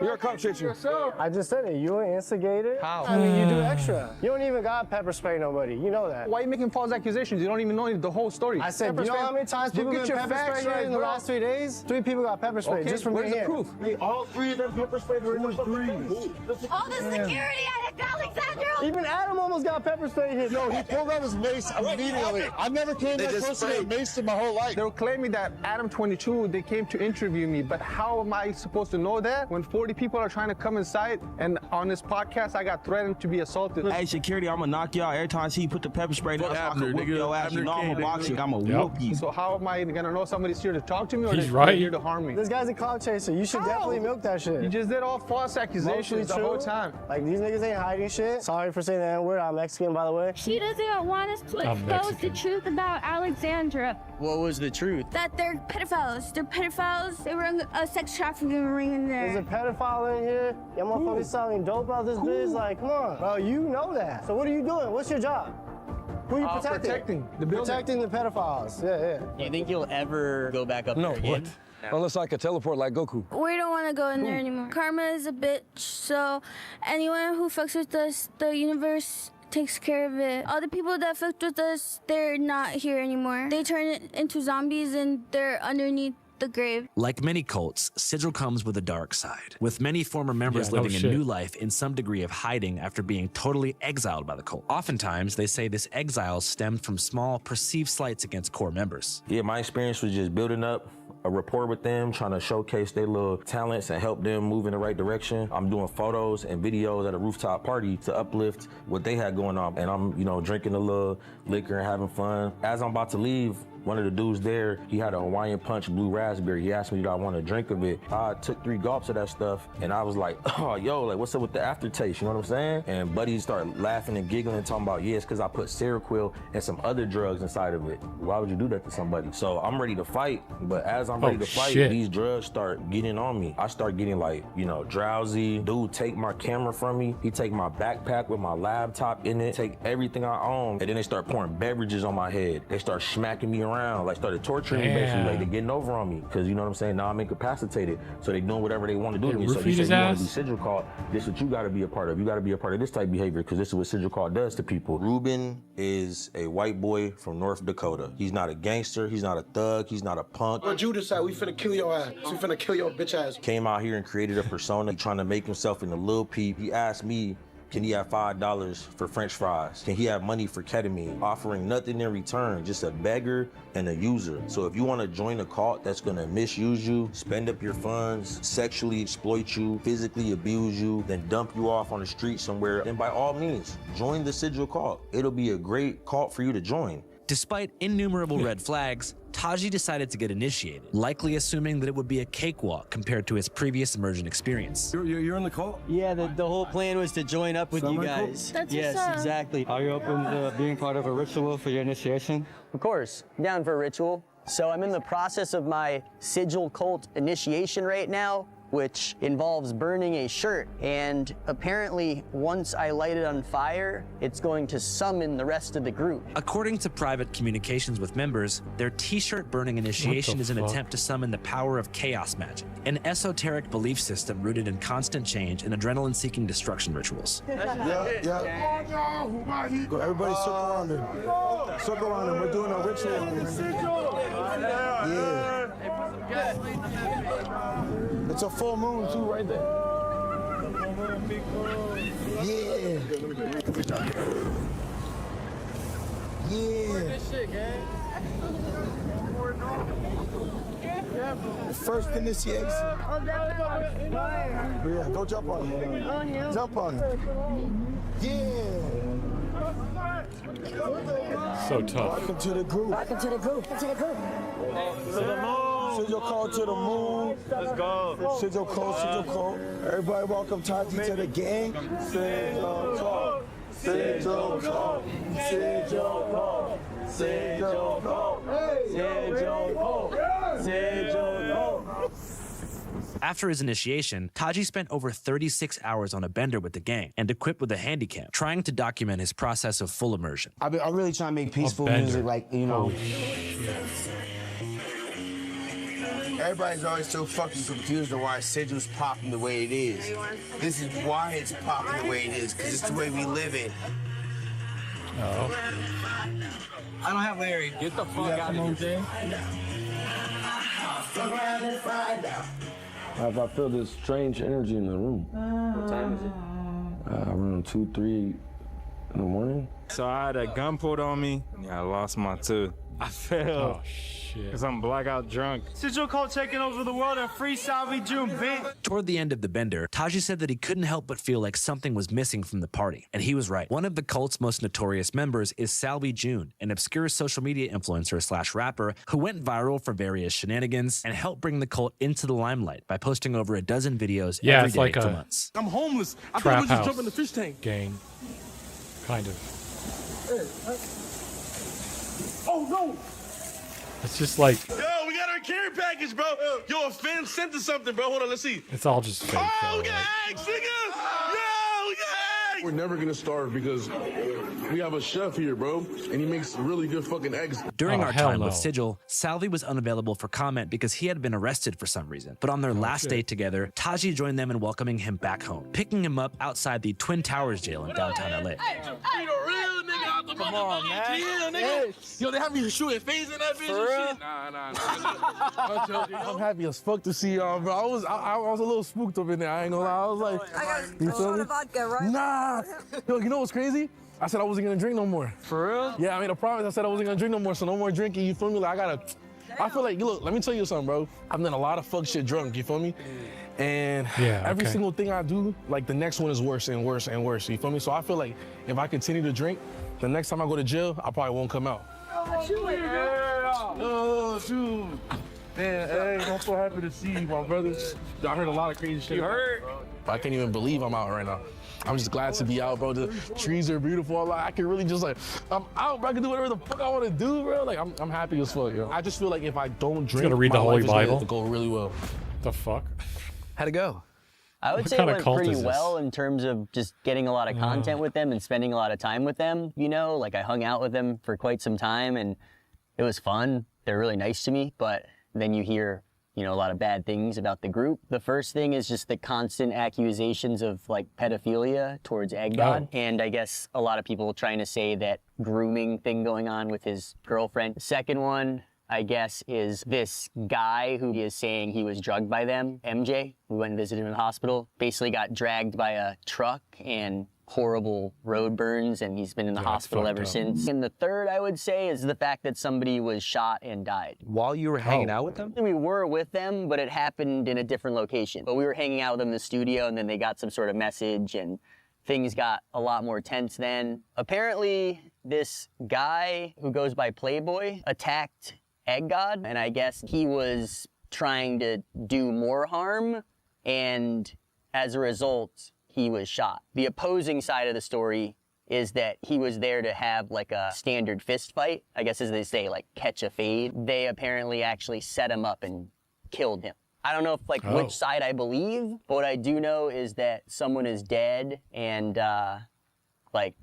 Speaker 25: You're a clout chaser.
Speaker 3: Yourself.
Speaker 4: I just said it. You an instigator?
Speaker 3: How?
Speaker 4: I mean, you do extra. You don't even got pepper spray nobody. You know that.
Speaker 3: Why are you making false accusations? You don't even know the whole story.
Speaker 4: I said,
Speaker 3: Pepper
Speaker 4: you know
Speaker 3: spray-
Speaker 4: how many times people
Speaker 3: Look
Speaker 4: got
Speaker 3: at your
Speaker 4: pepper
Speaker 3: facts
Speaker 4: spray
Speaker 3: right,
Speaker 4: in the
Speaker 3: bro.
Speaker 4: last 3 days? 3 people got pepper spray just from
Speaker 3: where's
Speaker 4: being
Speaker 3: the
Speaker 4: here.
Speaker 3: proof?
Speaker 4: Hey,
Speaker 3: all 3 of them pepper sprayed were in the fucking
Speaker 31: All the security at Alexandra.
Speaker 4: Even Adam almost got pepper spray here.
Speaker 3: No, he pulled out his mace immediately. I never came that close to a mace in my whole life. They were claiming that Adam 22, they came to interview me, but how am I supposed to know that when 40 people are trying to come inside and on this podcast I got threatened to be assaulted?
Speaker 12: Hey, security, I'm gonna knock y'all every time I see you put the pepper spray down. I can whip your ass. You know I'm a boxer. I'm gonna whoop you.
Speaker 3: So how am I gonna know somebody's here to talk to me or
Speaker 1: He's
Speaker 3: they're
Speaker 1: right.
Speaker 3: here to harm me?
Speaker 4: This guy's a clout chaser. You should definitely milk that shit.
Speaker 3: You just did all false accusations the whole time.
Speaker 4: Like, these niggas ain't hiding shit. Sorry for saying the N-word. I'm Mexican, by the way.
Speaker 31: She doesn't want us to expose the truth about Alexandra.
Speaker 10: What was the truth?
Speaker 31: That they're pedophiles. They're pedophiles. They run a sex trafficking ring in there.
Speaker 4: There's a pedophile in here. Y'all motherfuckers selling dope out this bitch. Like, come on. Bro, you know that. So what are you doing? What's your job? Who are you protecting?
Speaker 3: Protecting the building.
Speaker 4: Protecting the pedophiles. Yeah.
Speaker 10: Do you think you'll ever go back up there again?
Speaker 25: Unless I could teleport like Goku.
Speaker 31: We don't want to go in there anymore. Karma is a bitch, so anyone who fucks with us, the universe takes care of it. All the people that fucked with us, they're not here anymore. They turn it into zombies and they're underneath the grave.
Speaker 28: Like many cults, Sigil comes with a dark side, with many former members living a new life in some degree of hiding after being totally exiled by the cult. Oftentimes, they say this exile stemmed from small, perceived slights against core members.
Speaker 16: Yeah, my experience was just building up a rapport with them, trying to showcase their little talents and help them move in the right direction. I'm doing photos and videos at a rooftop party to uplift what they had going on. And I'm, drinking a little liquor and having fun. As I'm about to leave, one of the dudes there, he had a Hawaiian Punch blue raspberry. He asked me, did I want a drink of it? I took 3 gulps of that stuff, and I was like, oh, yo, like, what's up with the aftertaste? You know what I'm saying? And Buddy started laughing and giggling and talking about, yeah, it's because I put Seroquel and some other drugs inside of it. Why would you do that to somebody? So I'm ready to fight, but as I'm ready to fight, these drugs start getting on me. I start getting like, drowsy. Dude take my camera from me. He take my backpack with my laptop in it, take everything I own, and then they start pouring beverages on my head. They start smacking me around, like started torturing me basically, like they're getting over on me. Because you know what I'm saying? Now I'm incapacitated. So they doing whatever they want to do to me. So you say you want to be Sigil Cult, this is what you got to be a part of. You got to be a part of this type of behavior because this is what Sigil Cult does to people. Ruben is a white boy from North Dakota. He's not a gangster. He's not a thug. He's not a punk.
Speaker 3: But you decide we finna kill your ass. We finna kill your bitch ass.
Speaker 16: Came out here and created a persona trying to make himself into Lil Peep. He asked me, can he have $5 for French fries? Can he have money for ketamine? Offering nothing in return, just a beggar and a user. So if you want to join a cult that's gonna misuse you, spend up your funds, sexually exploit you, physically abuse you, then dump you off on the street somewhere, then by all means, join the Sigil Cult. It'll be a great cult for you to join.
Speaker 28: Despite innumerable red flags, Taji decided to get initiated, likely assuming that it would be a cakewalk compared to his previous immersion experience.
Speaker 25: You're in the cult?
Speaker 10: Yeah, the whole plan was to join up with you guys. Yes, exactly.
Speaker 4: Are you open to being part of a ritual for your initiation?
Speaker 10: Of course, down for a ritual. So I'm in the process of my Sigil Cult initiation right now, which involves burning a shirt. And apparently, once I light it on fire, it's going to summon the rest of the group.
Speaker 28: According to private communications with members, their t-shirt burning initiation is an attempt to summon the power of chaos magic, an esoteric belief system rooted in constant change and adrenaline-seeking destruction rituals.
Speaker 7: Everybody circle around him. Circle around him. We're doing a ritual. Yeah. It's a full moon too, right there. Yeah. The first initiation. Yeah, go jump on him. Jump on him. Yeah.
Speaker 1: So tough.
Speaker 7: Welcome to the group.
Speaker 31: Welcome to the group. To the group.
Speaker 3: To the moon.
Speaker 25: Send your code to the moon. Let's go. Send your code, send your code. Everybody welcome Tati to the gang. Send your code. Send your code. Send your code. Send your code. Send your code. Send your code.
Speaker 28: After his initiation, Taji spent over 36 hours on a bender with the gang and equipped with a handycam, trying to document his process of full immersion.
Speaker 2: I really try to make peaceful music, like, you know.
Speaker 5: Everybody's always so fucking confused on why Sigil's popping the way it is. This is why it's popping the way it is, because it's the way we live it.
Speaker 1: Oh.
Speaker 5: I don't have Larry.
Speaker 25: Get the fuck out of here. I feel this strange energy in the room. What time is it? Around 2, 3 in the morning.
Speaker 6: So I had a gun pulled on me. Yeah, I lost my tooth. I fell.
Speaker 1: Oh, shit.
Speaker 6: Because I'm blackout drunk.
Speaker 12: Sigil Cult taking over the world and free Salvi June, bitch.
Speaker 28: Toward the end of the bender, Taji said that he couldn't help but feel like something was missing from the party. And he was right. One of the cult's most notorious members is Salvi June, an obscure social media influencer slash rapper who went viral for various shenanigans and helped bring the cult into the limelight by posting over a dozen videos every day
Speaker 1: like
Speaker 28: for
Speaker 1: a
Speaker 28: months.
Speaker 29: I'm homeless. I
Speaker 1: trap
Speaker 29: thought we just
Speaker 1: house
Speaker 29: jump in the fish tank.
Speaker 1: gang, kind of.
Speaker 29: Oh no!
Speaker 1: It's just like
Speaker 29: Yo, we got our care package, bro. Yo, a fan sent us something, bro. Hold on, let's see.
Speaker 1: it's all just fake.
Speaker 29: Oh,
Speaker 1: though,
Speaker 29: we got eggs, nigga! Yo, we got eggs! We're never gonna starve because we have a chef here, bro, and he makes really good fucking eggs.
Speaker 28: During
Speaker 1: Oh,
Speaker 28: our
Speaker 1: hell
Speaker 28: time
Speaker 1: no.
Speaker 28: with Sigil, Salvi was unavailable for comment because he had been arrested for some reason. But on their last
Speaker 1: shit.
Speaker 28: day together, Taji joined them in welcoming him back home, picking him up outside the Twin Towers jail in downtown LA.
Speaker 29: Come on, man. Yeah, nigga. Yo, they have me shooting phase in that bitch and shit. Nah. I'm happy as fuck to see y'all, bro. I was a little spooked up in there. I ain't gonna lie. I was like,
Speaker 17: I got
Speaker 29: you
Speaker 17: a
Speaker 29: feel
Speaker 17: shot
Speaker 29: me?
Speaker 17: of vodka, right?
Speaker 29: Nah. Yo, you know what's crazy? I said I wasn't gonna drink no more.
Speaker 12: For real?
Speaker 29: Yeah, I made a promise. I said I wasn't gonna drink no more, so no more drinking. You feel me? Like I feel like, look, let me tell you something, bro. I've done a lot of fuck shit drunk. You feel me? And every single thing I do, like the next one is worse and worse and worse. You feel me? So I feel like if I continue to drink, the next time I go to jail, I probably won't come out. Oh, dude. Man, hey, I'm so happy to see you, my brother. I heard a lot of crazy shit.
Speaker 12: You heard?
Speaker 29: I can't even believe I'm out right now. I'm just glad to be out, bro. The trees are beautiful. Like, I can really just I'm out, bro. I can do whatever the fuck I want to do, bro. Like, I'm happy as fuck, yo. I just feel like if I don't drink,
Speaker 1: gonna read the
Speaker 29: my
Speaker 1: Holy
Speaker 29: life is gonna
Speaker 1: Bible?
Speaker 29: go really well.
Speaker 1: The fuck?
Speaker 8: How'd it go?
Speaker 10: I would
Speaker 1: What
Speaker 10: say
Speaker 1: kind
Speaker 10: it
Speaker 1: of
Speaker 10: went
Speaker 1: cult
Speaker 10: pretty
Speaker 1: is this?
Speaker 10: well in terms of just getting a lot of content with them and spending a lot of time with them. You know, like I hung out with them for quite some time and it was fun. They're really nice to me, but then you hear, you know, a lot of bad things about the group. The first thing is just the constant accusations of like pedophilia towards Egg God. And I guess a lot of people trying to say that grooming thing going on with his girlfriend. The second one, I guess, is this guy who is saying he was drugged by them, MJ, who went and visited him in the hospital, basically got dragged by a truck and horrible road burns, and he's been in the hospital ever since. And the third, I would say, is the fact that somebody was shot and died.
Speaker 8: While you were hanging out with them?
Speaker 10: We were with them, but it happened in a different location. But we were hanging out with them in the studio, and then they got some sort of message, and things got a lot more tense then. Apparently, this guy who goes by Playboy attacked Egg God, and I guess he was trying to do more harm, and as a result, he was shot. The opposing side of the story is that he was there to have like a standard fist fight, I guess as they say, like catch a fade. They apparently actually set him up and killed him. I don't know if which side I believe, but what I do know is that someone is dead and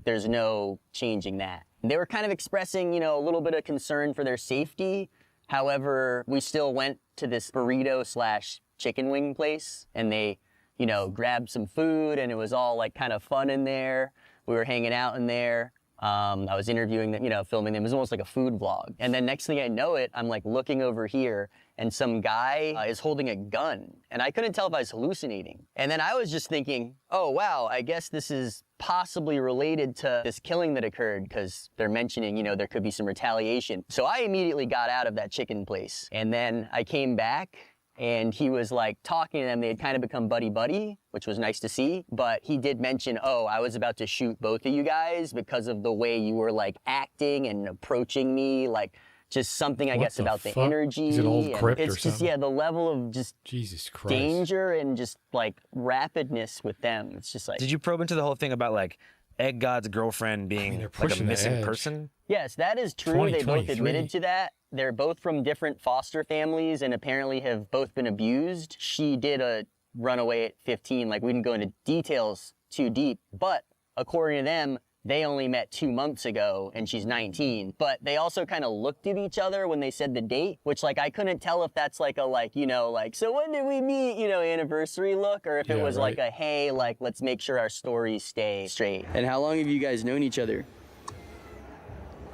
Speaker 10: there's no changing that. They were kind of expressing, you know, a little bit of concern for their safety. However, we still went to this burrito / chicken wing place and they, you know, grabbed some food and it was all like kind of fun in there. We were hanging out in there. I was interviewing them, you know, filming them. It was almost like a food vlog. And then next thing I know it, I'm like looking over here and some guy is holding a gun. And I couldn't tell if I was hallucinating. And then I was just thinking, oh, wow, I guess this is possibly related to this killing that occurred because they're mentioning, you know, there could be some retaliation. So I immediately got out of that chicken place. And then I came back and he was like talking to them. They had kind of become buddy-buddy, which was nice to see. But he did mention, oh, I was about to shoot both of you guys because of the way you were like acting and approaching me, like just something I
Speaker 1: What
Speaker 10: guess
Speaker 1: the
Speaker 10: about the
Speaker 1: fuck?
Speaker 10: energy.
Speaker 1: He's an old
Speaker 10: and
Speaker 1: crypt or
Speaker 10: it's just
Speaker 1: something.
Speaker 10: yeah, the level of just
Speaker 1: Jesus Christ.
Speaker 10: danger and just like rapidness with them. It's just like.
Speaker 28: Did you probe into the whole thing about like Egg God's girlfriend being like a
Speaker 1: pushing the
Speaker 28: missing
Speaker 1: edge.
Speaker 28: person?
Speaker 10: Yes, that is true. They both
Speaker 1: 2023.
Speaker 10: admitted to that. They're both from different foster families and apparently have both been abused. She did a runaway at 15. Like, we didn't go into details too deep, but according to them, they only met 2 months ago and she's 19. But they also kind of looked at each other when they said the date, which like I couldn't tell if that's like a like, you know, like, so when did we meet, you know, anniversary look, or if it was like a, hey, like, let's make sure our stories stay straight.
Speaker 9: And how long have you guys known each other?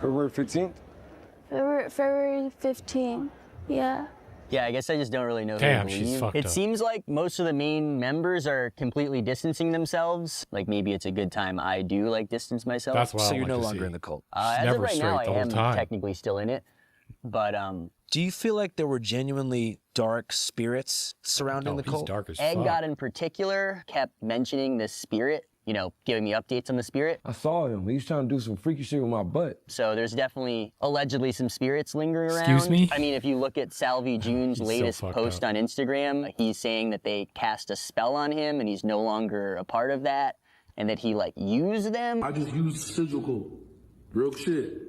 Speaker 25: February 15th?
Speaker 31: February 15. Yeah.
Speaker 10: Yeah, I guess I just don't really know
Speaker 1: Damn,
Speaker 10: who to
Speaker 1: she's
Speaker 10: believe.
Speaker 1: fucked
Speaker 10: It
Speaker 1: up.
Speaker 10: seems like most of the main members are completely distancing themselves. Like, maybe it's a good time I do like distance myself.
Speaker 1: That's what I
Speaker 28: So you're
Speaker 1: like
Speaker 28: no
Speaker 1: to
Speaker 28: longer
Speaker 1: see.
Speaker 28: in the cult.
Speaker 10: As
Speaker 1: Never
Speaker 10: of right
Speaker 1: straight
Speaker 10: now,
Speaker 1: the
Speaker 10: I
Speaker 1: whole
Speaker 10: am
Speaker 1: time.
Speaker 10: technically still in it. But
Speaker 28: Do you feel like there were genuinely dark spirits surrounding the cult?
Speaker 1: Dark as
Speaker 10: Egg
Speaker 1: fuck.
Speaker 10: God in particular kept mentioning this spirit, you know, giving me updates on the spirit.
Speaker 25: I saw him. He was trying to do some freaky shit with my butt.
Speaker 10: So there's definitely allegedly some spirits lingering around.
Speaker 1: Excuse me?
Speaker 10: I mean, if you look at Salvi June's
Speaker 1: He's so
Speaker 10: latest
Speaker 1: fucked
Speaker 10: post
Speaker 1: up.
Speaker 10: on Instagram, he's saying that they cast a spell on him and he's no longer a part of that, and that he like used them.
Speaker 29: I just used sigil code. Real shit.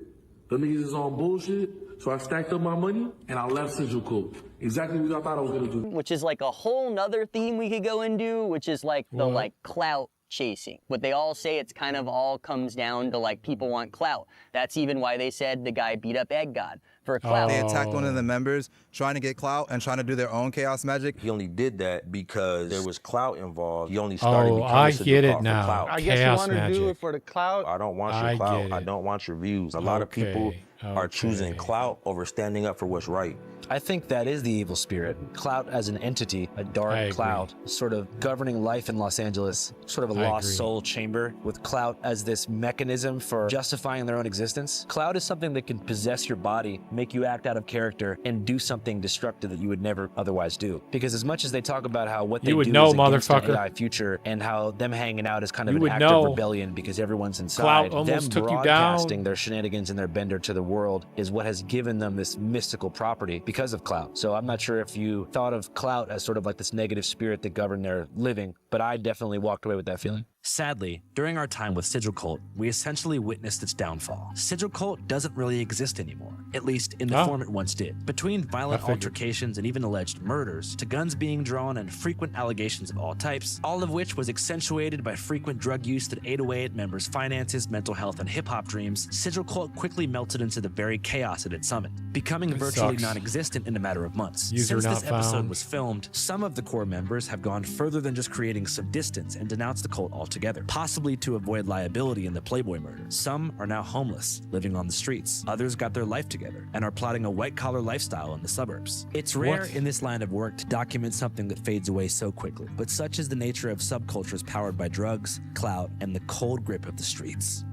Speaker 29: The niggas is on bullshit, so I stacked up my money and I left sigil code. Exactly what I thought I was gonna do.
Speaker 10: Which is like a whole nother theme we could go into, which is like the like clout chasing. But they all say it's kind of all comes down to like people want clout. That's even why they said the guy beat up Egg God for clout.
Speaker 17: They attacked one of the members trying to get clout and trying to do their own chaos magic.
Speaker 16: He only did that because there was clout involved. He only started
Speaker 1: Oh,
Speaker 16: becoming
Speaker 1: I
Speaker 16: sigil
Speaker 1: get it
Speaker 16: cult for
Speaker 1: now.
Speaker 16: clout.
Speaker 3: I guess you
Speaker 1: Chaos
Speaker 3: want to do
Speaker 1: magic.
Speaker 3: it for the clout.
Speaker 16: I don't want your
Speaker 1: I
Speaker 16: clout.
Speaker 1: get
Speaker 16: I
Speaker 1: it.
Speaker 16: don't want your views. A lot of people are choosing clout over standing up for what's right.
Speaker 28: I think that is the evil spirit. Clout as an entity, a dark cloud, sort of governing life in Los Angeles, sort of a lost soul chamber with clout as this mechanism for justifying their own existence. Clout is something that can possess your body, make you act out of character, and do something destructive that you would never otherwise do. Because as much as they talk about how what they
Speaker 1: You would
Speaker 28: do
Speaker 1: know,
Speaker 28: is against an
Speaker 1: motherfucker.
Speaker 28: AI future, and how them hanging out is kind of
Speaker 1: You
Speaker 28: an
Speaker 1: would
Speaker 28: act
Speaker 1: know.
Speaker 28: of rebellion because everyone's inside,
Speaker 1: Clout almost
Speaker 28: them
Speaker 1: took you
Speaker 28: broadcasting
Speaker 1: down.
Speaker 28: their shenanigans and their bender to the world is what has given them this mystical property because of clout. So I'm not sure if you thought of clout as sort of like this negative spirit that governed their living, but I definitely walked away with that feeling. Sadly, during our time with Sigil Cult, we essentially witnessed its downfall. Sigil Cult doesn't really exist anymore, at least in the form it once did. Between violent altercations and even alleged murders, to guns being drawn and frequent allegations of all types, all of which was accentuated by frequent drug use that ate away at members' finances, mental health, and hip-hop dreams, Sigil Cult quickly melted into the very chaos it had summoned, becoming virtually
Speaker 1: sucks.
Speaker 28: non-existent in a matter of months.
Speaker 1: User
Speaker 28: Since
Speaker 1: not
Speaker 28: this episode
Speaker 1: found.
Speaker 28: was filmed, some of the core members have gone further than just creating some distance and denounced the cult altogether, possibly to avoid liability in the Playboy murder. Some are now homeless, living on the streets. Others got their life together and are plotting a white-collar lifestyle in the suburbs. It's rare in this line of work to document something that fades away so quickly, but such is the nature of subcultures powered by drugs, clout, and the cold grip of the streets.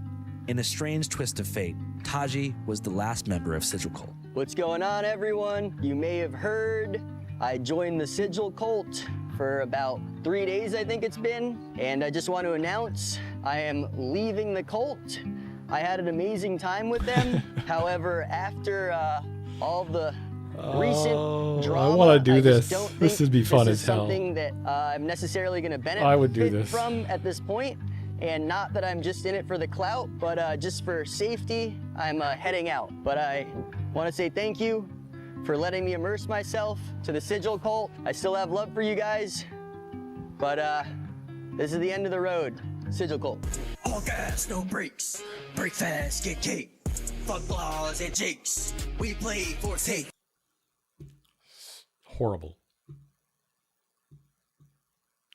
Speaker 28: In a strange twist of fate, Taji was the last member of Sigil Cult.
Speaker 10: What's going on, everyone? You may have heard I joined the Sigil Cult for about 3 days, I think it's been. And I just want to announce I am leaving the cult. I had an amazing time with them. However, after all the recent drama,
Speaker 1: I want to do
Speaker 10: just
Speaker 1: this.
Speaker 10: don't
Speaker 1: This
Speaker 10: think
Speaker 1: would be fun
Speaker 10: this is
Speaker 1: as hell.
Speaker 10: something that I'm necessarily going to benefit
Speaker 1: I would do this.
Speaker 10: from at this point. And not that I'm just in it for the clout, but just for safety, I'm heading out. But I want to say thank you for letting me immerse myself to the Sigil Cult. I still have love for you guys, but this is the end of the road. Sigil Cult.
Speaker 13: All gas, no brakes. Break fast, get cake. Fuck laws and jakes. We play for take.
Speaker 1: Horrible.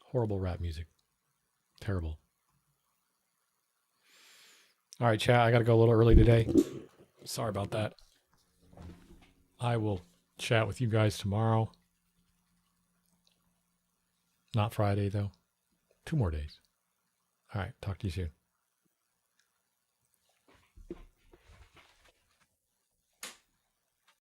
Speaker 1: Horrible rap music. Terrible. All right, chat, I got to go a little early today. Sorry about that. I will chat with you guys tomorrow. Not Friday, though. 2 more days. All right, talk to you soon.